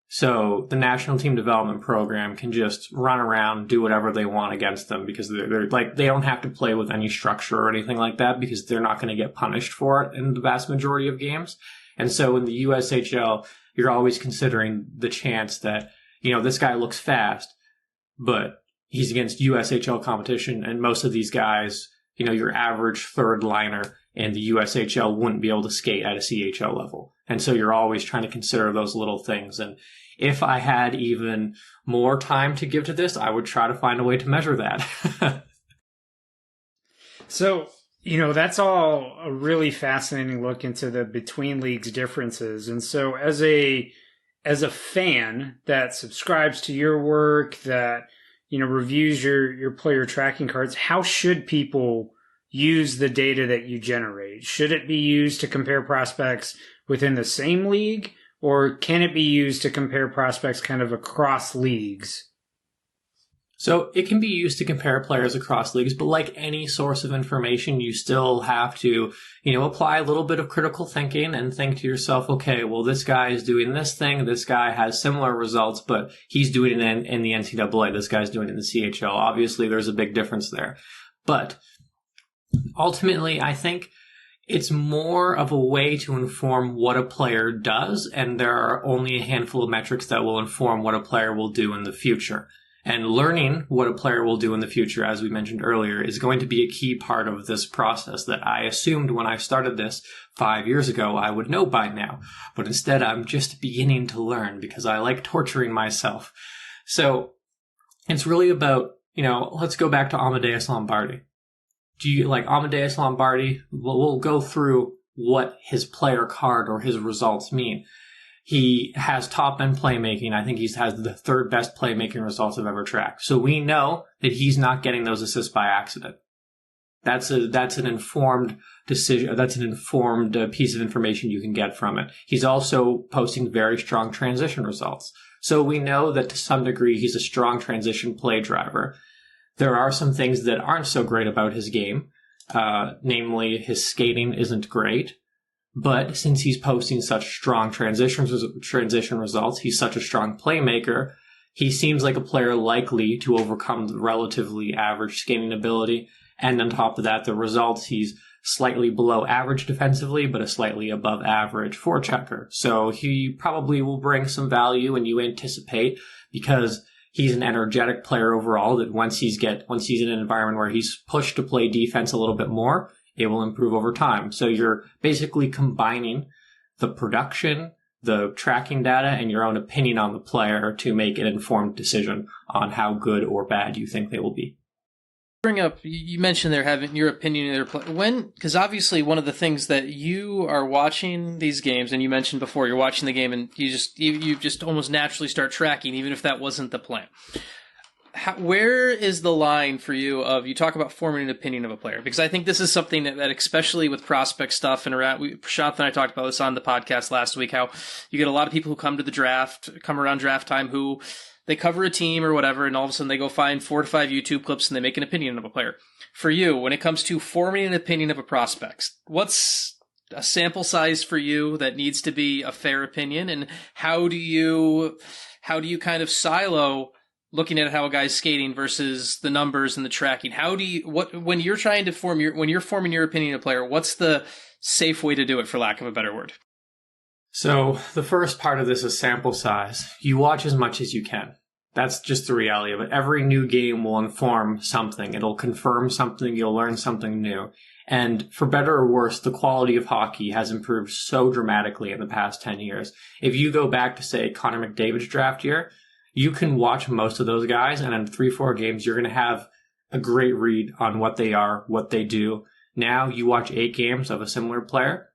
So the national team development program can just run around, do whatever they want against them because they're like, they don't have to play with any structure or anything like that because they're not going to get punished for it in the vast majority of games. And so in the USHL, you're always considering the chance that, this guy looks fast, but he's against USHL competition, and most of these guys, your average third liner in the USHL wouldn't be able to skate at a CHL level. And so you're always trying to consider those little things. And if I had even more time to give to this, I would try to find a way to measure that. So, that's all a really fascinating look into the between leagues differences. And so as a fan that subscribes to your work, that reviews your player tracking cards, how should people use the data that you generate? Should it be used to compare prospects within the same league, or can it be used to compare prospects kind of across leagues? So it can be used to compare players across leagues, but like any source of information, you still have to, apply a little bit of critical thinking and think to yourself, okay, well, this guy is doing this thing. This guy has similar results, but he's doing it in the NCAA. This guy's doing it in the CHL. Obviously, there's a big difference there. But ultimately, I think it's more of a way to inform what a player does, and there are only a handful of metrics that will inform what a player will do in the future. And learning what a player will do in the future, as we mentioned earlier, is going to be a key part of this process that I assumed when I started this 5 years ago I would know by now. But instead, I'm just beginning to learn because I like torturing myself. So it's really about, let's go back to Amadeus Lombardi. Do you like Amadeus Lombardi? We'll go through what his player card or his results mean. He has top-end playmaking. I think he has the third best playmaking results I've ever tracked. So we know that he's not getting those assists by accident. That's an informed decision. That's an informed piece of information you can get from it. He's also posting very strong transition results. So we know that to some degree he's a strong transition play driver. There are some things that aren't so great about his game. Namely, his skating isn't great. But since he's posting such strong transition results, he's such a strong playmaker, he seems like a player likely to overcome the relatively average skating ability. And on top of that, the results, he's slightly below average defensively, but a slightly above average forechecker. So he probably will bring some value, and you anticipate, because he's an energetic player overall, that once he's in an environment where he's pushed to play defense a little bit more, it will improve over time. So you're basically combining the production, the tracking data, and your own opinion on the player to make an informed decision on how good or bad you think they will be. Bring up, you mentioned they're having your opinion of their play. Because obviously one of the things that you are watching these games, and you mentioned before, you're watching the game and you just almost naturally start tracking, even if that wasn't the plan. Where is the line for you of, you talk about forming an opinion of a player? Because I think this is something that especially with prospect stuff, and Prashanth and I talked about this on the podcast last week, how you get a lot of people who come around draft time who they cover a team or whatever, and all of a sudden they go find 4 to 5 YouTube clips and they make an opinion of a player. For you, when it comes to forming an opinion of a prospect, what's a sample size for you that needs to be a fair opinion, and how do you kind of silo looking at how a guy's skating versus the numbers and the tracking? When you're trying to when you're forming your opinion of a player, what's the safe way to do it, for lack of a better word? So the first part of this is sample size. You watch as much as you can. That's just the reality of it. Every new game will inform something. It'll confirm something. You'll learn something new. And for better or worse, the quality of hockey has improved so dramatically in the past 10 years. If you go back to, say, Connor McDavid's draft year, you can watch most of those guys, and in 3-4 games, you're going to have a great read on what they are, what they do. Now you watch 8 games of a similar player,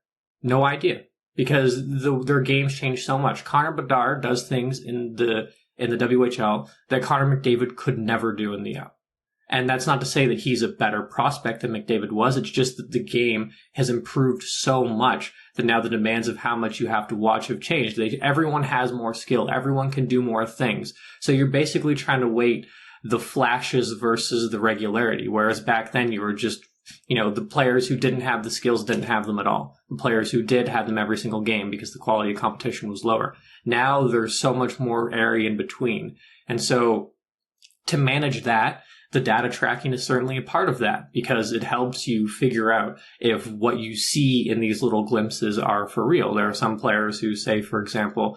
no idea, because their games change so much. Connor Bedard does things in the WHL that Connor McDavid could never do in the L. And that's not to say that he's a better prospect than McDavid was. It's just that the game has improved so much that now the demands of how much you have to watch have changed. Everyone has more skill. Everyone can do more things. So you're basically trying to weight the flashes versus the regularity. Whereas back then you were just, the players who didn't have the skills didn't have them at all. The players who did had them every single game because the quality of competition was lower. Now there's so much more area in between. And so to manage that, the data tracking is certainly a part of that, because it helps you figure out if what you see in these little glimpses are for real. There are some players who say, for example,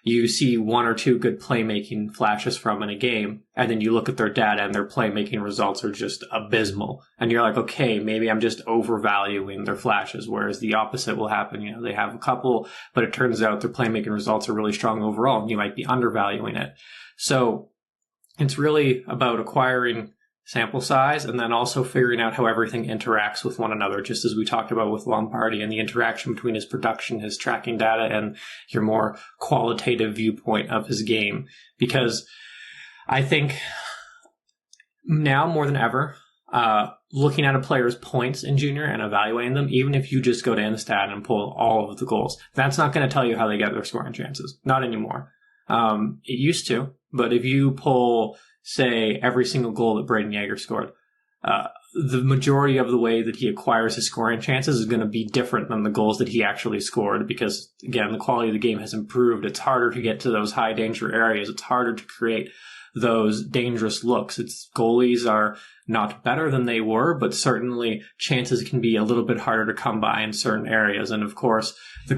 you see 1 or 2 good playmaking flashes from in a game, and then you look at their data and their playmaking results are just abysmal. And you're like, okay, maybe I'm just overvaluing their flashes, whereas the opposite will happen. They have a couple, but it turns out their playmaking results are really strong overall, and you might be undervaluing it. So it's really about acquiring sample size and then also figuring out how everything interacts with one another, just as we talked about with Lombardi, and the interaction between his production, his tracking data, and your more qualitative viewpoint of his game. Because I think now more than ever, looking at a player's points in junior and evaluating them, even if you just go to Instat and pull all of the goals, that's not going to tell you how they get their scoring chances. Not anymore. It used to, but if you pull, say, every single goal that Braden Yeager scored, the majority of the way that he acquires his scoring chances is going to be different than the goals that he actually scored, because, again, the quality of the game has improved. It's harder to get to those high danger areas. It's harder to create those dangerous looks. Goalies are not better than they were, but certainly chances can be a little bit harder to come by in certain areas. And of course, I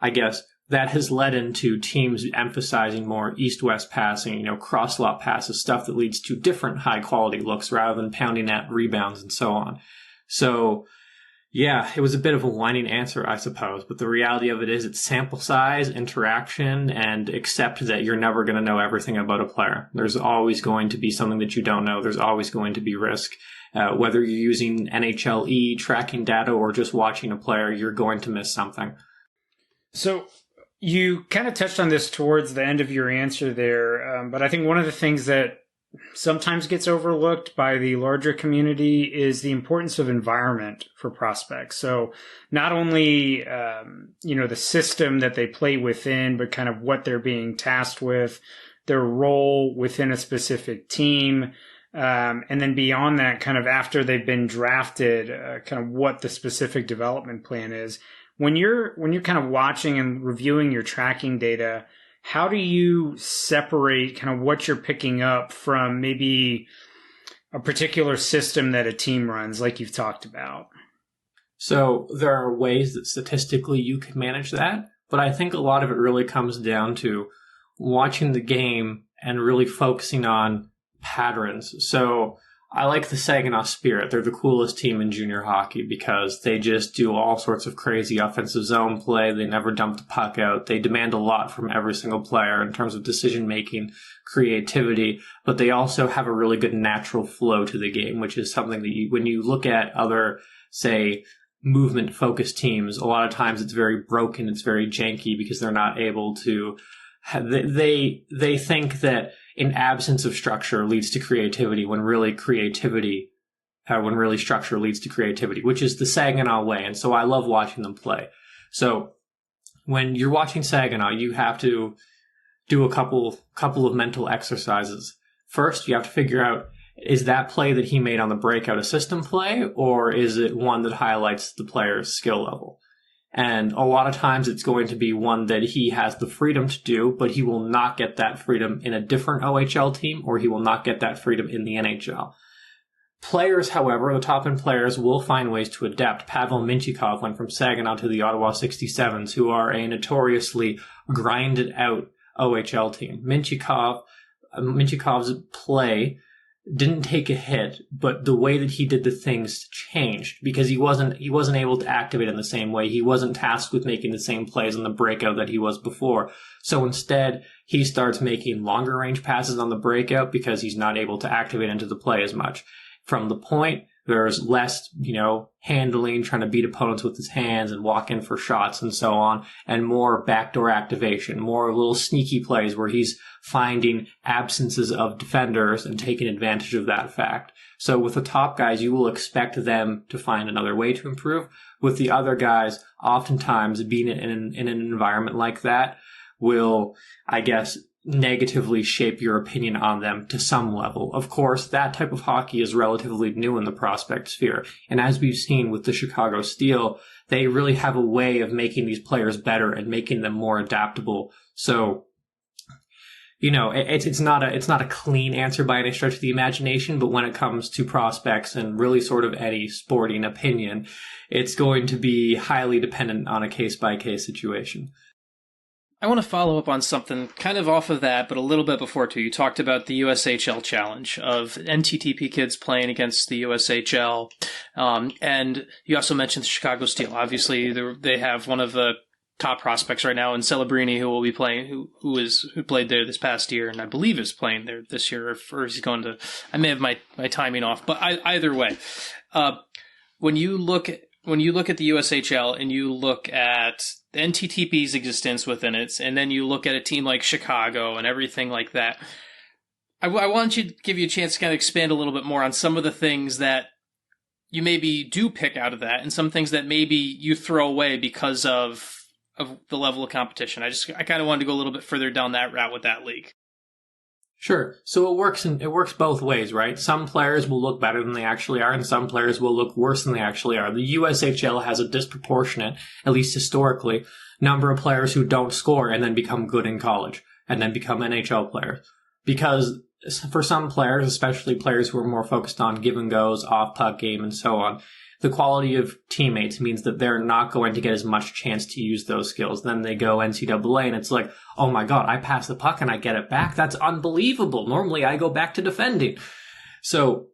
guess that has led into teams emphasizing more east-west passing, cross-lot passes, stuff that leads to different high-quality looks rather than pounding at rebounds and so on. So, yeah, it was a bit of a whining answer, I suppose, but the reality of it is it's sample size, interaction, and accept that you're never going to know everything about a player. There's always going to be something that you don't know. There's always going to be risk. Whether you're using NHL tracking data or just watching a player, you're going to miss something. So you kind of touched on this towards the end of your answer there, but I think one of the things that sometimes gets overlooked by the larger community is the importance of environment for prospects. So not only, the system that they play within, but kind of what they're being tasked with, their role within a specific team. And then beyond that, kind of after they've been drafted, kind of what the specific development plan is. When you're kind of watching and reviewing your tracking data, how do you separate kind of what you're picking up from maybe a particular system that a team runs, like you've talked about? So there are ways that statistically you can manage that, but I think a lot of it really comes down to watching the game and really focusing on patterns. So I like the Saginaw Spirit. They're the coolest team in junior hockey because they just do all sorts of crazy offensive zone play. They never dump the puck out. They demand a lot from every single player in terms of decision-making, creativity, but they also have a really good natural flow to the game, which is something that when you look at other, say, movement-focused teams, a lot of times it's very broken, it's very janky because they're not able to they think that an absence of structure leads to creativity when really structure leads to creativity, which is the Saginaw way. And so I love watching them play. So when you're watching Saginaw, you have to do a couple of mental exercises. First, you have to figure out, is that play that he made on the breakout a system play, or is it one that highlights the player's skill level? And a lot of times it's going to be one that he has the freedom to do, but he will not get that freedom in a different OHL team, or he will not get that freedom in the NHL. Players, however, the top-end players will find ways to adapt. Pavel Mintyukov went from Saginaw to the Ottawa 67s, who are a notoriously grinded-out OHL team. Mintyukov's play didn't take a hit, but the way that he did the things changed because he wasn't able to activate in the same way. He wasn't tasked with making the same plays on the breakout that he was before. So instead, he starts making longer range passes on the breakout because he's not able to activate into the play as much. From the point, there's less, handling, trying to beat opponents with his hands and walk in for shots and so on, and more backdoor activation, more little sneaky plays where he's finding absences of defenders and taking advantage of that fact. So with the top guys, you will expect them to find another way to improve. With the other guys, oftentimes being in an environment like that will, I guess, negatively shape your opinion on them to some level. Of course, that type of hockey is relatively new in the prospect sphere. And as we've seen with the Chicago Steel, they really have a way of making these players better and making them more adaptable. So, it's not a clean answer by any stretch of the imagination, but when it comes to prospects and really sort of any sporting opinion, it's going to be highly dependent on a case-by-case situation. I want to follow up on something kind of off of that, but a little bit before too. You talked about the USHL challenge of NTTP kids playing against the USHL. And you also mentioned the Chicago Steel. Obviously, they have one of the top prospects right now in Celebrini who will be playing, who played there this past year, and I believe is playing there this year, or is he going to, I may have my timing off, but either way, when you look at the USHL and you look at the NTTP's existence within it, and then you look at a team like Chicago and everything like that, I want you to give you a chance to kind of expand a little bit more on some of the things that you maybe do pick out of that and some things that maybe you throw away because of the level of competition. I kind of wanted to go a little bit further down that route with that league. Sure. So it works both ways, right? Some players will look better than they actually are, and some players will look worse than they actually are. The USHL has a disproportionate, at least historically, number of players who don't score and then become good in college and then become NHL players. Because for some players, especially players who are more focused on give and goes, off puck game, and so on, the quality of teammates means that they're not going to get as much chance to use those skills. Then they go NCAA and it's like, oh my God, I pass the puck and I get it back. That's unbelievable. Normally I go back to defending. So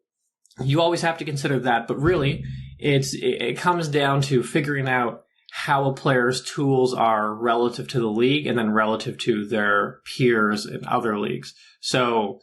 you always have to consider that. But really, it comes down to figuring out how a player's tools are relative to the league and then relative to their peers in other leagues. So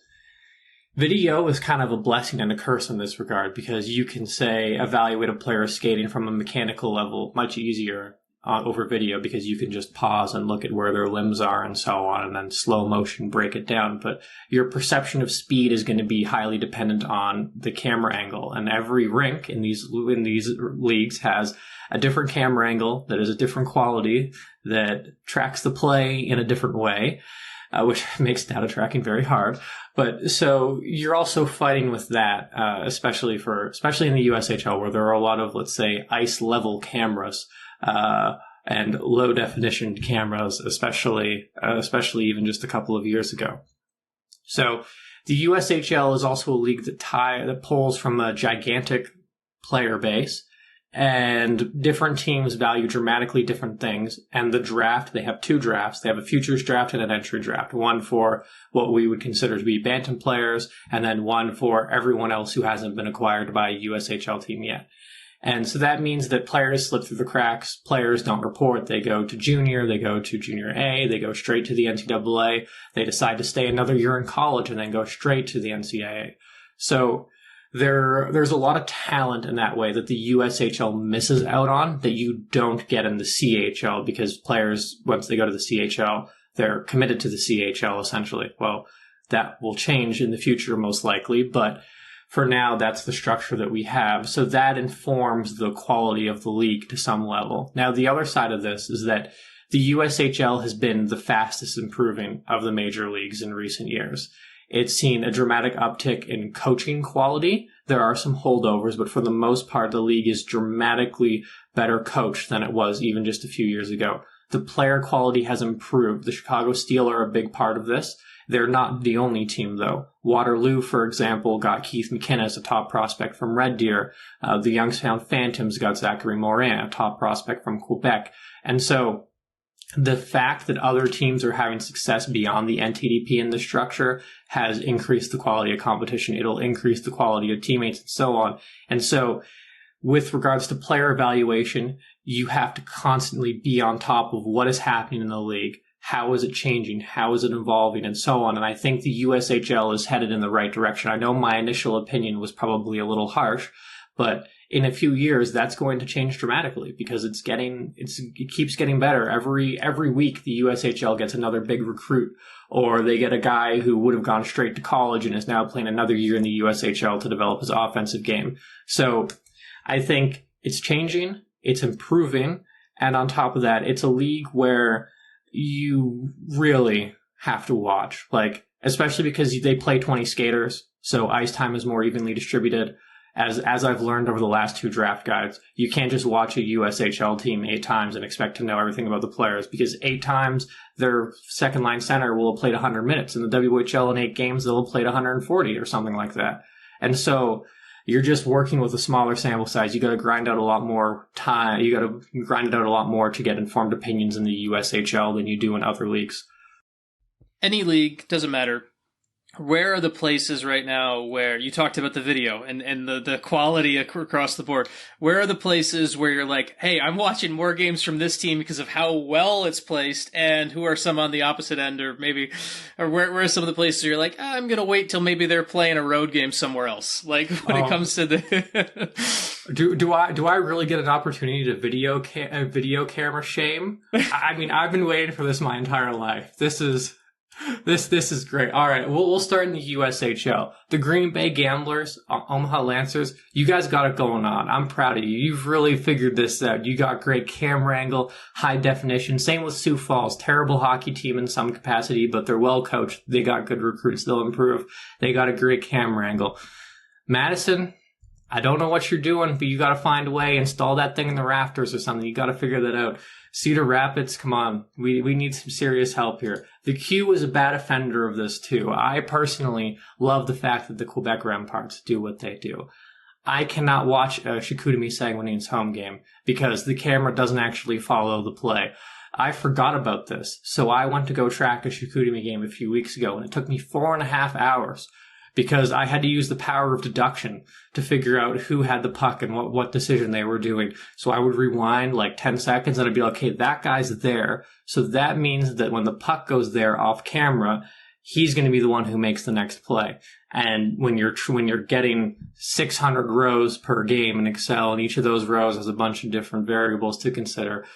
video is kind of a blessing and a curse in this regard because you can, say, evaluate a player's skating from a mechanical level much easier over video because you can just pause and look at where their limbs are and so on, and then slow motion break it down. But your perception of speed is going to be highly dependent on the camera angle, and every rink in these leagues has a different camera angle that is a different quality that tracks the play in a different way, which makes data tracking very hard. But so you're also fighting with that, especially in the USHL, where there are a lot of, let's say, ice level cameras, and low definition cameras, especially even just a couple of years ago. So the USHL is also a league that pulls from a gigantic player base, and different teams value dramatically different things. And the draft, they have two drafts. They have a futures draft and an entry draft. One for what we would consider to be bantam players, and then one for everyone else who hasn't been acquired by a USHL team yet. And so that means that players slip through the cracks. Players don't report. They go to junior, they go to junior A, they go straight to the NCAA. They decide to stay another year in college and then go straight to the NCAA. So there's a lot of talent in that way that the USHL misses out on that you don't get in the CHL, because players, once they go to the CHL, they're committed to the CHL essentially. Well, that will change in the future most likely, but for now, that's the structure that we have. So that informs the quality of the league to some level. Now, the other side of this is that the USHL has been the fastest improving of the major leagues in recent years. It's seen a dramatic uptick in coaching quality. There are some holdovers, but for the most part, the league is dramatically better coached than it was even just a few years ago. The player quality has improved. The Chicago Steel are a big part of this. They're not the only team, though. Waterloo, for example, got Keith McKinnon, a top prospect from Red Deer. The Youngstown Phantoms got Zachary Morin, a top prospect from Quebec. And so the fact that other teams are having success beyond the NTDP in the structure has increased the quality of competition. It'll increase the quality of teammates and so on. And so with regards to player evaluation, you have to constantly be on top of what is happening in the league. How is it changing? How is it evolving? And so on. And I think the USHL is headed in the right direction. I know my initial opinion was probably a little harsh, but in a few years, that's going to change dramatically because it keeps getting better. Every week, the USHL gets another big recruit, or they get a guy who would have gone straight to college and is now playing another year in the USHL to develop his offensive game. So I think it's changing, it's improving, and on top of that, it's a league where you really have to watch, especially because they play 20 skaters, so ice time is more evenly distributed. As I've learned over the last two draft guides, you can't just watch a USHL team 8 times and expect to know everything about the players, because 8 times their second line center will have played 100 minutes. In the WHL in 8 games, they'll have played 140 or something like that. And so you're just working with a smaller sample size. You got to grind out a lot more time. You got to grind it out a lot more to get informed opinions in the USHL than you do in other leagues. Any league, doesn't matter. Where are the places right now where you talked about the video and the quality across the board? Where are the places where you're like, hey, I'm watching more games from this team because of how well it's placed, and who are some on the opposite end, or where are some of the places where you're like, I'm going to wait till maybe they're playing a road game somewhere else? Like when it comes to the... Do I really get an opportunity to video camera shame? I mean, I've been waiting for this my entire life. This is great. All right, we'll start in the USHL. The Green Bay Gamblers, Omaha Lancers, you guys got it going on. I'm proud of you. You've really figured this out. You got great camera angle, high definition. Same with Sioux Falls. Terrible hockey team in some capacity, but they're well coached. They got good recruits. They'll improve. They got a great camera angle. Madison, I don't know what you're doing, but you got to find a way. Install that thing in the rafters or something. You got to figure that out. Cedar Rapids, come on. We need some serious help here. The Q is a bad offender of this too. I personally love the fact that the Quebec Remparts do what they do. I cannot watch a Chicoutimi Saguenay's home game because the camera doesn't actually follow the play. I forgot about this, so I went to go track a Chicoutimi game a few weeks ago, and it took me 4.5 hours because I had to use the power of deduction to figure out who had the puck and what decision they were doing. So I would rewind 10 seconds and I'd be like, okay, that guy's there. So that means that when the puck goes there off camera, he's going to be the one who makes the next play. And when you're getting 600 rows per game in Excel, and each of those rows has a bunch of different variables to consider,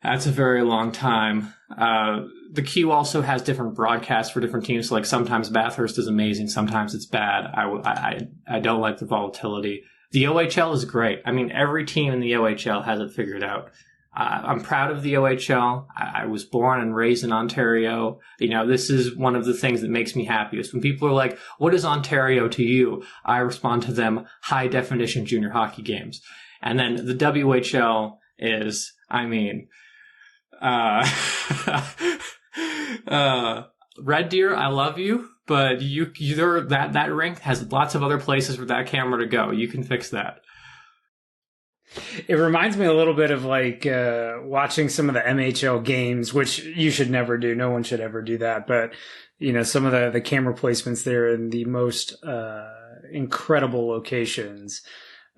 That's a very long time. The Q also has different broadcasts for different teams. So like sometimes Bathurst is amazing, sometimes it's bad. I don't like the volatility. The OHL is great. I mean, every team in the OHL has it figured out. I'm proud of the OHL. I was born and raised in Ontario. You know, this is one of the things that makes me happiest. When people are like, what is Ontario to you? I respond to them, high definition junior hockey games. And then the WHL is, I mean, Red Deer, I love you, but that rink has lots of other places for that camera to go. You can fix that. It reminds me a little bit of like watching some of the MHL games, which you should never do. No one should ever do that. But, you know, some of the camera placements there in the most incredible locations.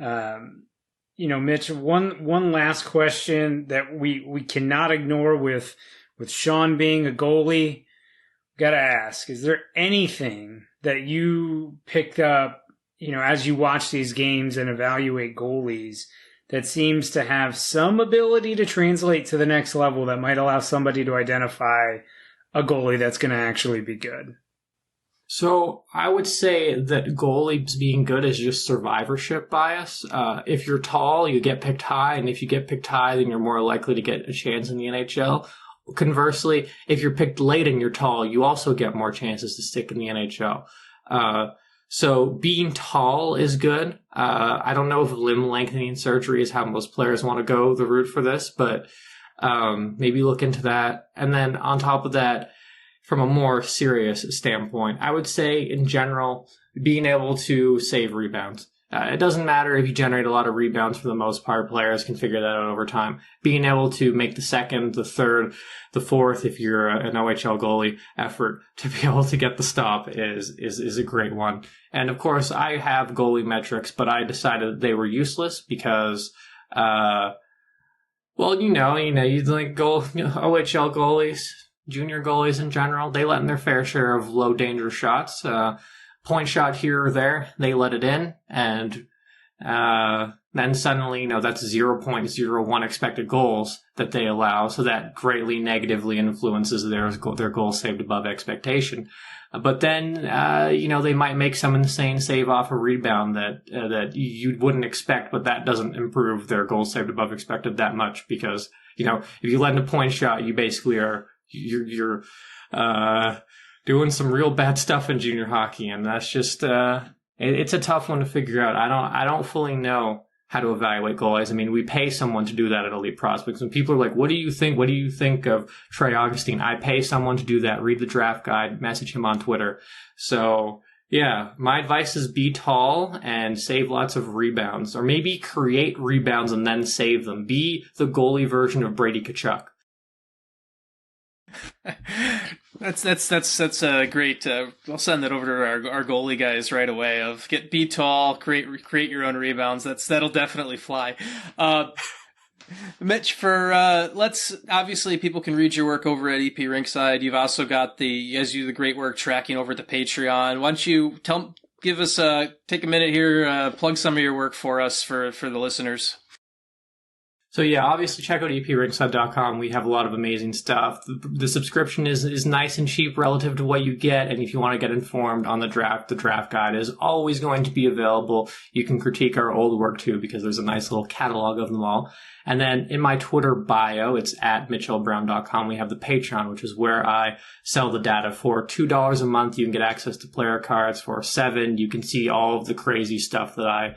You know, Mitch, one last question that we cannot ignore with Sean being a goalie. Got to ask, is there anything that you picked up, you know, as you watch these games and evaluate goalies that seems to have some ability to translate to the next level that might allow somebody to identify a goalie that's going to actually be good? So I would say that goalies being good is just survivorship bias. If you're tall, you get picked high, and if you get picked high, then you're more likely to get a chance in the NHL. Conversely, if you're picked late and you're tall, you also get more chances to stick in the NHL. So being tall is good. I don't know if limb lengthening surgery is how most players want to go the route for this, but maybe look into that. And then on top of that, from a more serious standpoint, I would say in general, being able to save rebounds. It doesn't matter if you generate a lot of rebounds. For the most part, players can figure that out over time. Being able to make the second, the third, the fourth, if you're an OHL goalie, effort to be able to get the stop is a great one. And of course, I have goalie metrics, but I decided they were useless because, well, you like OHL goalies, junior goalies in general, they let in their fair share of low danger shots. Point shot here or there, they let it in, and then suddenly, that's 0.01 expected goals that they allow, so that greatly negatively influences their goals saved above expectation. But then, they might make some insane save off a rebound that you wouldn't expect, but that doesn't improve their goals saved above expected that much, because, if you let in a point shot, you basically you're doing some real bad stuff in junior hockey, and that's just it's a tough one to figure out. I don't fully know how to evaluate goalies. I mean, we pay someone to do that at Elite Prospects, and people are like, "What do you think? What do you think of Trey Augustine?" I pay someone to do that. Read the draft guide, message him on Twitter. So yeah, my advice is be tall and save lots of rebounds, or maybe create rebounds and then save them. Be the goalie version of Brady Tkachuk. That's a great. I'll send that over to our goalie guys right away. Be tall, create your own rebounds. That'll definitely fly. Mitch, obviously people can read your work over at EP Rinkside. You've also got you do the great work tracking over at the Patreon. Why don't you take a minute here, plug some of your work for us for the listeners. So yeah, obviously check out eprinkside.com. We have a lot of amazing stuff. The subscription is nice and cheap relative to what you get. And if you want to get informed on the draft guide is always going to be available. You can critique our old work too, because there's a nice little catalog of them all. And then in my Twitter bio, it's at mitchellbrown.com. We have the Patreon, which is where I sell the data. For $2 a month, you can get access to player cards. For $7, you can see all of the crazy stuff that I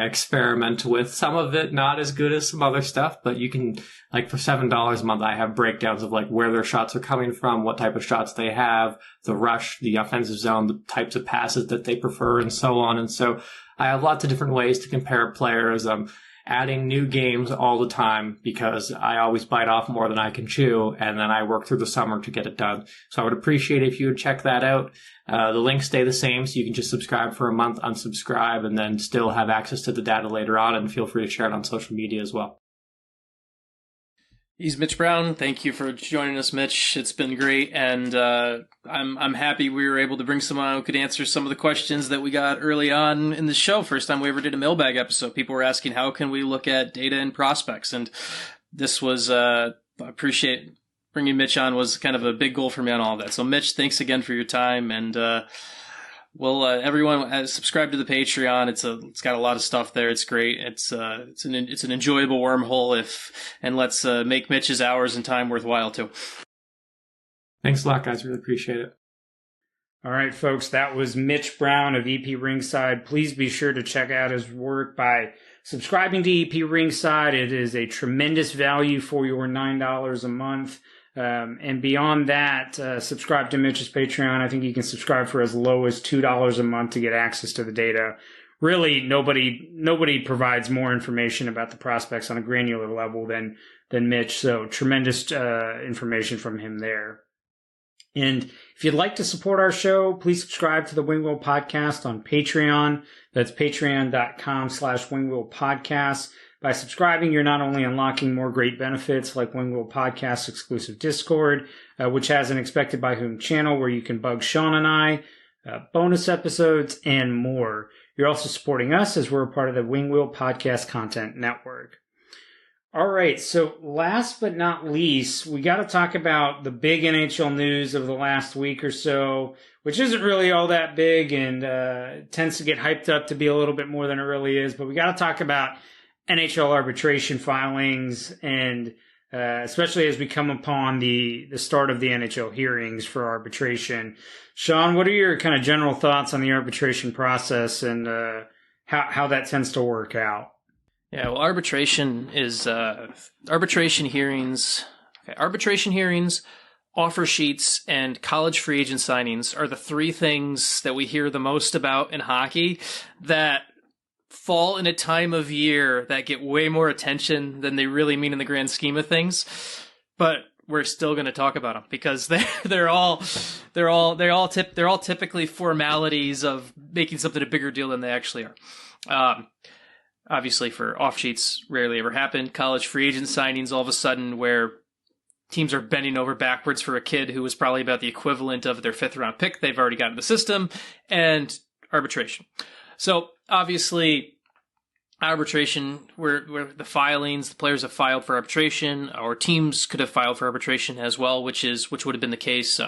experiment with. Some of it not as good as some other stuff, but you can, for $7 a month, I have breakdowns of where their shots are coming from, what type of shots they have, the rush, the offensive zone, the types of passes that they prefer, and so on. And so I have lots of different ways to compare players. I'm adding new games all the time because I always bite off more than I can chew, and then I work through the summer to get it done. So I would appreciate if you would check that out. The links stay the same, so you can just subscribe for a month, unsubscribe, and then still have access to the data later on, and feel free to share it on social media as well. He's Mitch Brown. Thank you for joining us, Mitch. It's been great, and I'm happy we were able to bring someone who could answer some of the questions that we got early on in the show. First time we ever did a mailbag episode, people were asking how can we look at data and prospects, and this was I appreciate bringing Mitch on was kind of a big goal for me on all of that. So Mitch, thanks again for your time, and everyone subscribe to the Patreon. It's got a lot of stuff there. It's great. It's an enjoyable wormhole and let's make Mitch's hours and time worthwhile too. Thanks a lot, guys. Really appreciate it. All right, folks, that was Mitch Brown of EP Rinkside. Please be sure to check out his work by subscribing to EP Rinkside. It is a tremendous value for your $9 a month. And beyond that, subscribe to Mitch's Patreon. I think you can subscribe for as low as $2 a month to get access to the data. Really, nobody provides more information about the prospects on a granular level than Mitch. So tremendous information from him there. And if you'd like to support our show, please subscribe to the Wingwheel Podcast on Patreon. That's patreon.com/wingwheelpodcast. By subscribing, you're not only unlocking more great benefits like Wingwheel Podcast exclusive Discord, which has an Expected By Whom channel where you can bug Sean and I, bonus episodes, and more. You're also supporting us as we're a part of the Wingwheel Podcast Content Network. All right, so last but not least, we got to talk about the big NHL news of the last week or so, which isn't really all that big and tends to get hyped up to be a little bit more than it really is. But we got to talk about NHL arbitration filings, and especially as we come upon the start of the NHL hearings for arbitration. Sean, what are your kind of general thoughts on the arbitration process and how that tends to work out? Yeah, well, arbitration is arbitration hearings. Okay, arbitration hearings, offer sheets, and college free agent signings are the three things that we hear the most about in hockey that fall in a time of year that get way more attention than they really mean in the grand scheme of things. But we're still going to talk about them because they're all typically formalities of making something a bigger deal than they actually are. Obviously, for off sheets, rarely ever happen. College free agent signings, all of a sudden, where teams are bending over backwards for a kid who was probably about the equivalent of their fifth round pick they've already got in the system, and arbitration. So obviously, arbitration, where the filings, the players have filed for arbitration, or teams could have filed for arbitration as well, which would have been the case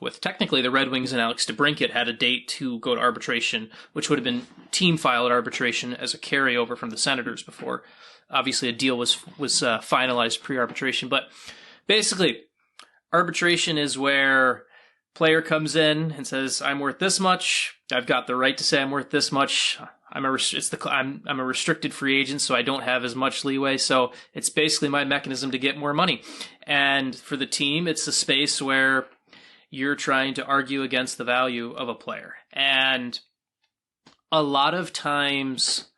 with technically the Red Wings and Alex DeBrincat had a date to go to arbitration, which would have been team filed arbitration as a carryover from the Senators before. Obviously, a deal was finalized pre-arbitration, but basically, arbitration is where player comes in and says, "I'm worth this much. I've got the right to say I'm worth this much. I'm a restricted free agent, so I don't have as much leeway. So it's basically my mechanism to get more money." And for the team, it's a space where you're trying to argue against the value of a player. And a lot of times,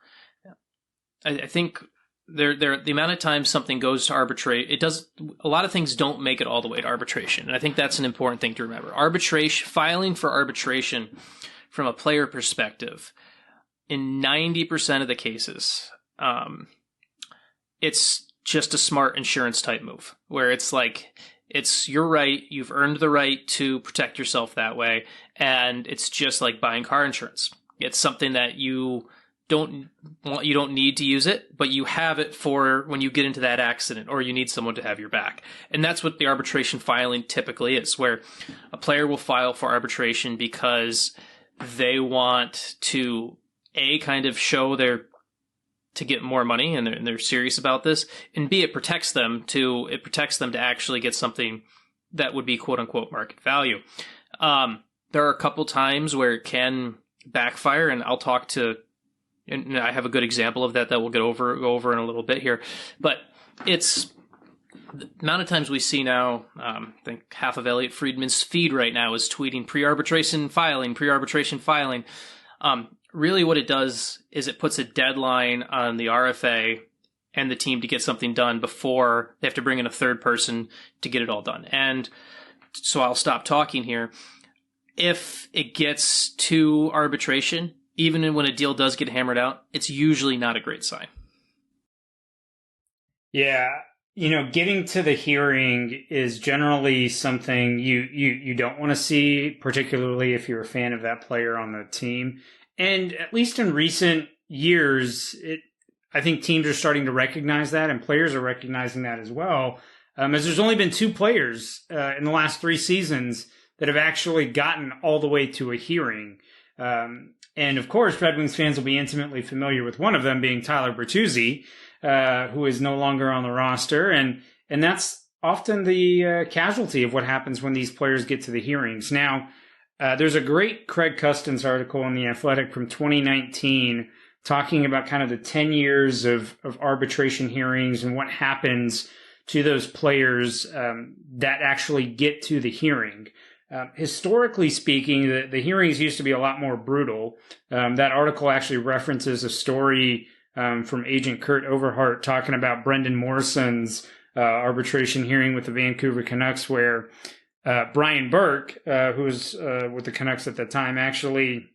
I think the amount of times something goes to arbitrate, a lot of things don't make it all the way to arbitration. And I think that's an important thing to remember. Filing for arbitration from a player perspective, in 90% of the cases, it's just a smart insurance type move where it's like, it's your right, you've earned the right to protect yourself that way, and it's just like buying car insurance. It's something that you don't need to use it, but you have it for when you get into that accident or you need someone to have your back. And that's what the arbitration filing typically is, where a player will file for arbitration because they want to kind of show to get more money, and they're serious about this, and B, it protects them to actually get something that would be quote unquote market value. There are a couple times where it can backfire, and I'll talk to, and I have a good example of that we'll go over in a little bit here, but it's the amount of times we see now. I think half of Elliot Friedman's feed right now is tweeting pre-arbitration filing. Really what it does is it puts a deadline on the RFA and the team to get something done before they have to bring in a third person to get it all done. And so I'll stop talking here. If it gets to arbitration, even when a deal does get hammered out, it's usually not a great sign. Yeah. Getting to the hearing is generally something you don't want to see, particularly if you're a fan of that player on the team. And at least in recent years, I think teams are starting to recognize that, and players are recognizing that as well. as there's only been 2 players in the last 3 seasons that have actually gotten all the way to a hearing. And of course, Red Wings fans will be intimately familiar with one of them being Tyler Bertuzzi, who is no longer on the roster. And that's often the casualty of what happens when these players get to the hearings. Now, there's a great Craig Custance article in The Athletic from 2019 talking about kind of the 10 years of arbitration hearings and what happens to those players that actually get to the hearing. Historically speaking, the hearings used to be a lot more brutal. That article actually references a story from agent Kurt Overhart talking about Brendan Morrison's arbitration hearing with the Vancouver Canucks, where Brian Burke, who was with the Canucks at the time, actually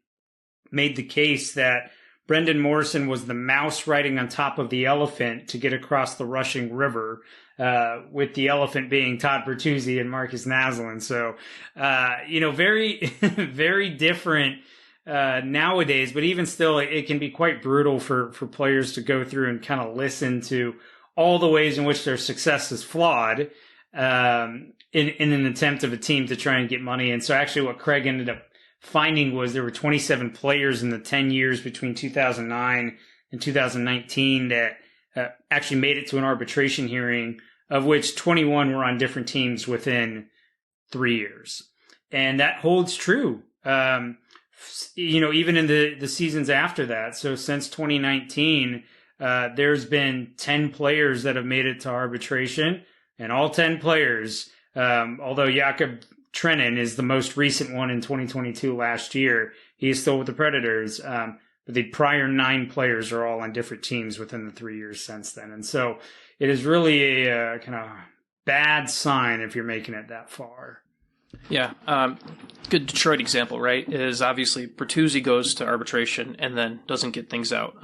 made the case that Brendan Morrison was the mouse riding on top of the elephant to get across the rushing river, with the elephant being Todd Bertuzzi and Marcus Naslund. So, very, very different nowadays, but even still, it can be quite brutal for players to go through and kind of listen to all the ways in which their success is flawed in an attempt of a team to try and get money. And so actually what Craig ended up finding was there were 27 players in the 10 years between 2009 and 2019 that actually made it to an arbitration hearing, of which 21 were on different teams within 3 years. And that holds true, even in the seasons after that. So since 2019, there's been 10 players that have made it to arbitration, and all 10 players, although Jakob Trenin is the most recent one in 2022 last year, he is still with the Predators. But the prior 9 players are all on different teams within the 3 years since then. And so it is really a kind of bad sign if you're making it that far. Yeah. Good Detroit example, right, is obviously Bertuzzi goes to arbitration and then doesn't get things out.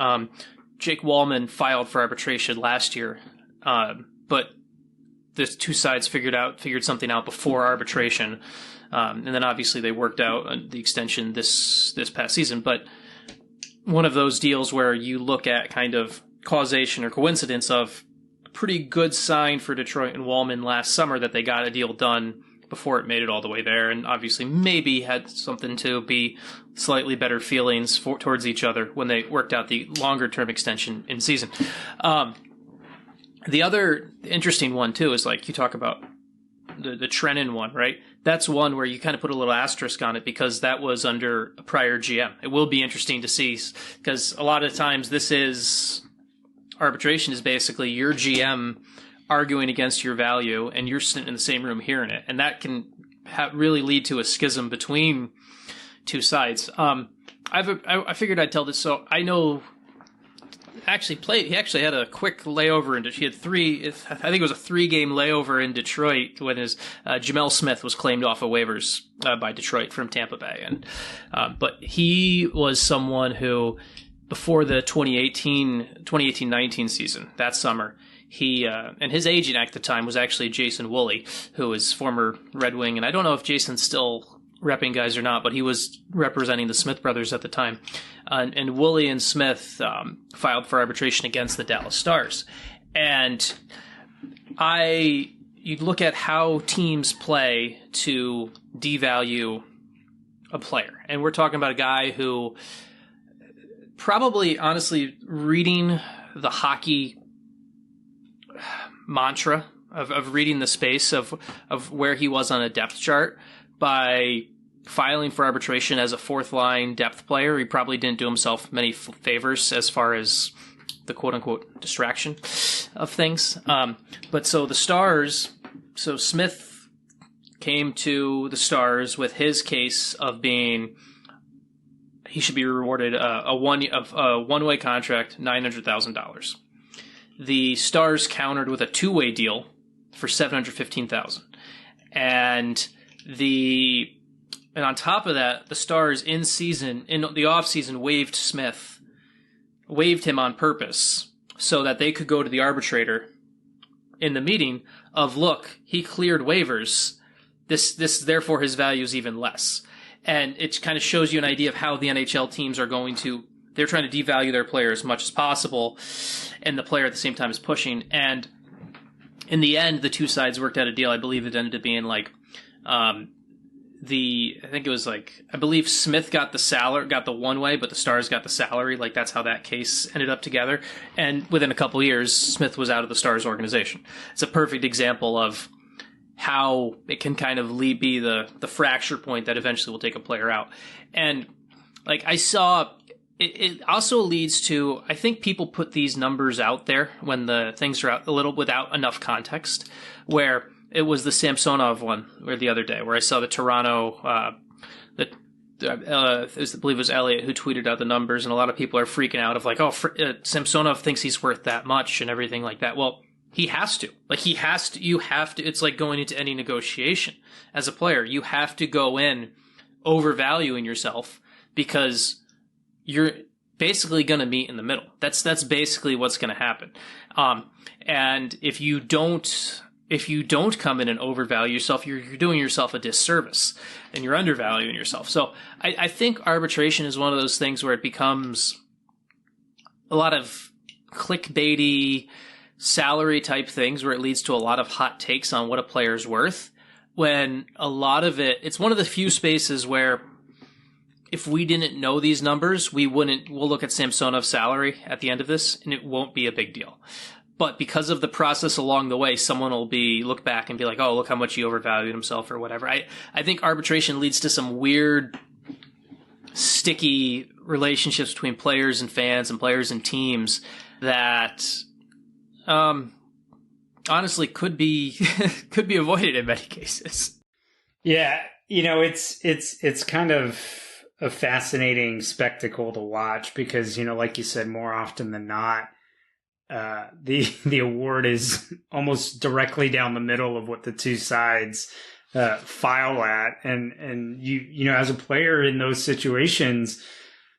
Jake Wallman filed for arbitration last year, but the 2 sides figured something out before arbitration. And then obviously they worked out the extension this past season. But one of those deals where you look at kind of causation or coincidence of a pretty good sign for Detroit and Wallman last summer that they got a deal done before it made it all the way there, and obviously maybe had something to be slightly better feelings towards each other when they worked out the longer-term extension in season. The other interesting one, too, is like you talk about the Trenin one, right? That's one where you kind of put a little asterisk on it because that was under a prior GM. It will be interesting to see because a lot of times arbitration is basically your GM arguing against your value and you're sitting in the same room hearing it. And that can really lead to a schism between 2 sides. I figured I'd tell this. So I know he actually had a quick layover into, he had 3, I think it was a 3-game layover in Detroit when his Jamel Smith was claimed off of waivers by Detroit from Tampa Bay. And but he was someone who, before the 2018-19 season, that summer, he and his agent at the time was actually Jason Woolley, who was former Red Wing. And I don't know if Jason's still repping guys or not, but he was representing the Smith brothers at the time. And Woolley and Smith filed for arbitration against the Dallas Stars. And you look at how teams play to devalue a player. And we're talking about a guy who probably, honestly, reading the hockey mantra of reading the space of where he was on a depth chart by filing for arbitration as a 4th-line depth player. He probably didn't do himself many favors as far as the quote-unquote distraction of things. But so the Stars, so Smith came to the Stars with his case of being, he should be rewarded a one-way contract, $900,000. The Stars countered with a 2-way deal for $715,000. And on top of that, the Stars in the offseason waived him on purpose so that they could go to the arbitrator in the meeting of, look, he cleared waivers. This therefore his value is even less. And it kind of shows you an idea of how the NHL teams are they're trying to devalue their player as much as possible, and the player at the same time is pushing. And in the end, the two sides worked out a deal. I believe it ended up being like, I believe Smith got the salary, got the one way, but the Stars got the salary. Like, that's how that case ended up together. And within a couple of years, Smith was out of the Stars organization. It's a perfect example of how it can kind of be the fracture point that eventually will take a player out. And like I saw, it also leads to, I think people put these numbers out there when the things are out a little without enough context, where it was the Samsonov one where the other day where I saw the Toronto, I believe it was Elliot who tweeted out the numbers, and a lot of people are freaking out of like, Samsonov thinks he's worth that much and everything like that. Well, he has to. Like, you have to, it's like going into any negotiation as a player. You have to go in overvaluing yourself because you're basically going to meet in the middle. That's basically what's going to happen. And if you don't come in and overvalue yourself, you're doing yourself a disservice and you're undervaluing yourself. So I think arbitration is one of those things where it becomes a lot of clickbaity salary type things where it leads to a lot of hot takes on what a player's worth, when a lot of it's one of the few spaces where if we didn't know these numbers, we'll look at Samsonov's salary at the end of this and it won't be a big deal. But because of the process along the way, someone will look back and be like, oh, look how much he overvalued himself or whatever. I think arbitration leads to some weird, sticky relationships between players and fans and players and teams that honestly could be avoided in many cases. Yeah, it's kind of a fascinating spectacle to watch because, like you said, more often than not, the award is almost directly down the middle of what the two sides file at, and you as a player in those situations,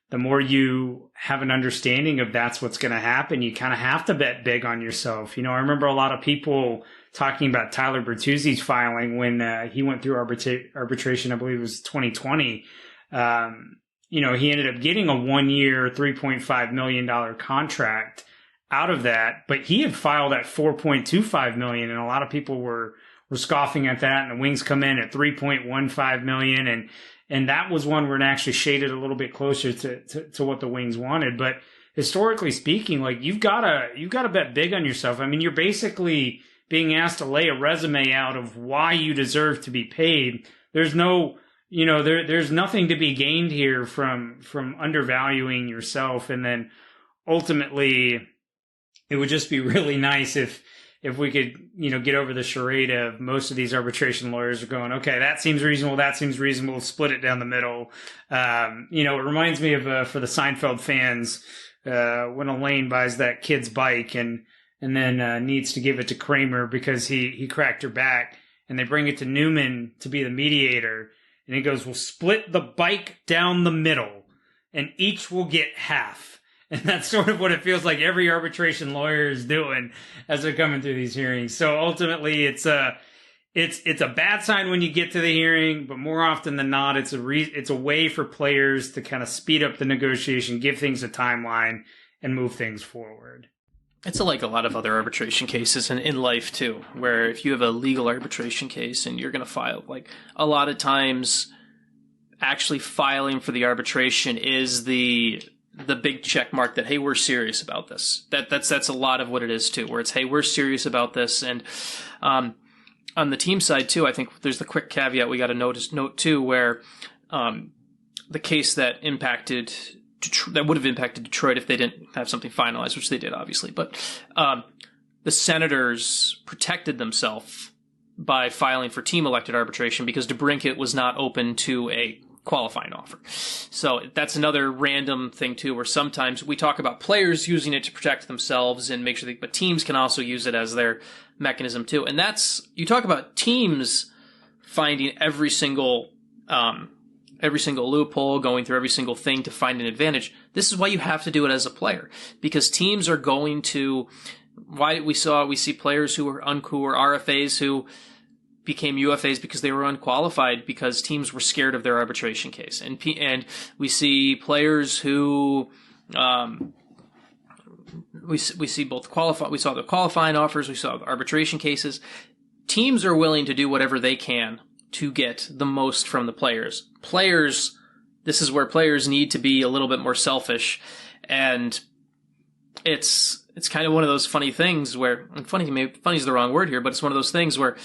the more you have an understanding of that's what's going to happen, you kind of have to bet big on yourself. I remember a lot of people talking about Tyler Bertuzzi's filing when he went through arbitration. I believe it was 2020. He ended up getting a 1-year, $3.5 million contract out of that, but he had filed at $4.25 million, and a lot of people were scoffing at that. And the Wings come in at $3.15 million, and that was one where it actually shaded a little bit closer to what the Wings wanted. But historically speaking, like you've got to bet big on yourself. I mean, you're basically being asked to lay a resume out of why you deserve to be paid. There's no, there's nothing to be gained here from undervaluing yourself, and then ultimately, it would just be really nice if we could, get over the charade of most of these arbitration lawyers are going, okay, that seems reasonable, split it down the middle. It reminds me of, for the Seinfeld fans, when Elaine buys that kid's bike and then needs to give it to Kramer because he cracked her back, and they bring it to Newman to be the mediator, and he goes, we'll split the bike down the middle, and each will get half. And that's sort of what it feels like every arbitration lawyer is doing as they're coming through these hearings. So ultimately, it's a bad sign when you get to the hearing, but more often than not, it's a way for players to kind of speed up the negotiation, give things a timeline, and move things forward. It's like a lot of other arbitration cases in life too, where if you have a legal arbitration case and you're going to file, like a lot of times, actually filing for the arbitration is the big check mark that, hey, we're serious about this. That's a lot of what it is too, where it's, hey, we're serious about this. And on the team side too, I think there's the quick caveat we got to note too, where the case that would have impacted Detroit if they didn't have something finalized, which they did obviously, but the Senators protected themselves by filing for team elected arbitration because DeBrincat was not open to a qualifying offer. So that's another random thing too, where sometimes we talk about players using it to protect themselves and make sure but teams can also use it as their mechanism too. And you talk about teams finding every single loophole, going through every single thing to find an advantage. This is why you have to do it as a player, because teams are going to, we see players who are RFAs who became UFAs because they were unqualified because teams were scared of their arbitration case. And we see players who we see both we saw the qualifying offers, we saw the arbitration cases. Teams are willing to do whatever they can to get the most from the players. This is where players need to be a little bit more selfish, and it's kind of one of those funny things where, and funny is the wrong word here, but it's one of those things where,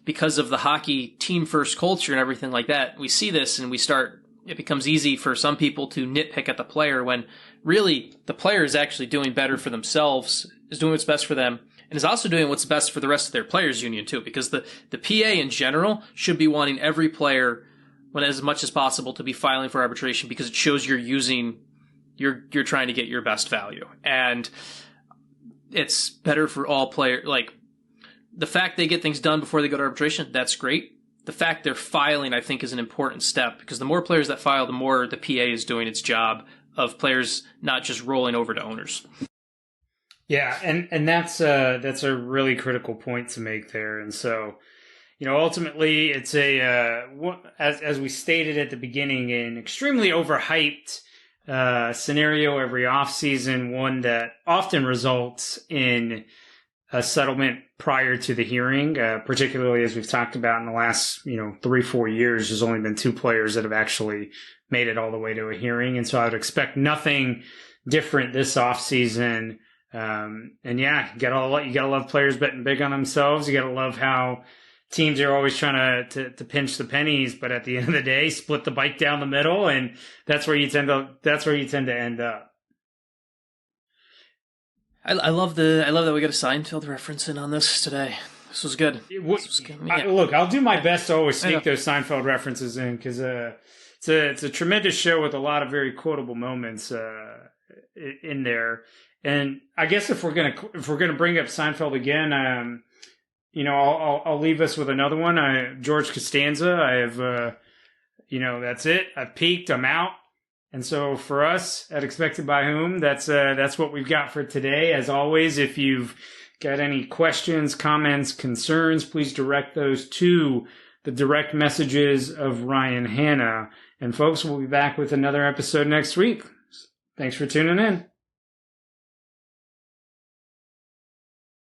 because of the hockey team first culture and everything like that, we see this and it becomes easy for some people to nitpick at the player when really the player is actually doing better for themselves, is doing what's best for them, and is also doing what's best for the rest of their players union too, because the PA in general should be wanting every player, when as much as possible, to be filing for arbitration, because it shows you're trying to get your best value. And it's better for all players. Like, the fact they get things done before they go to arbitration, that's great. The fact they're filing, I think, is an important step, because the more players that file, the more the PA is doing its job of players not just rolling over to owners. Yeah, and that's a really critical point to make there. And so, ultimately, it's as we stated at the beginning, an extremely overhyped scenario every offseason, one that often results in a settlement prior to the hearing, particularly as we've talked about in the last 3-4 years. There's only been 2 players that have actually made it all the way to a hearing, and so I would expect nothing different this offseason. And yeah, you gotta love players betting big on themselves. You gotta love how teams are always trying to pinch the pennies, but at the end of the day, split the bike down the middle, and that's where you tend to end up. I love that we got a Seinfeld reference in on this today. This was good. Look, I'll do my best to always sneak those Seinfeld references in, because it's a tremendous show with a lot of very quotable moments in there. And I guess if we're gonna bring up Seinfeld again, I'll leave us with another one. George Costanza. I have, that's it. I've peaked. I'm out. And so for us at Expected by Whom, that's what we've got for today. As always, if you've got any questions, comments, concerns, please direct those to the direct messages of Ryan Hanna. And folks, we'll be back with another episode next week. Thanks for tuning in.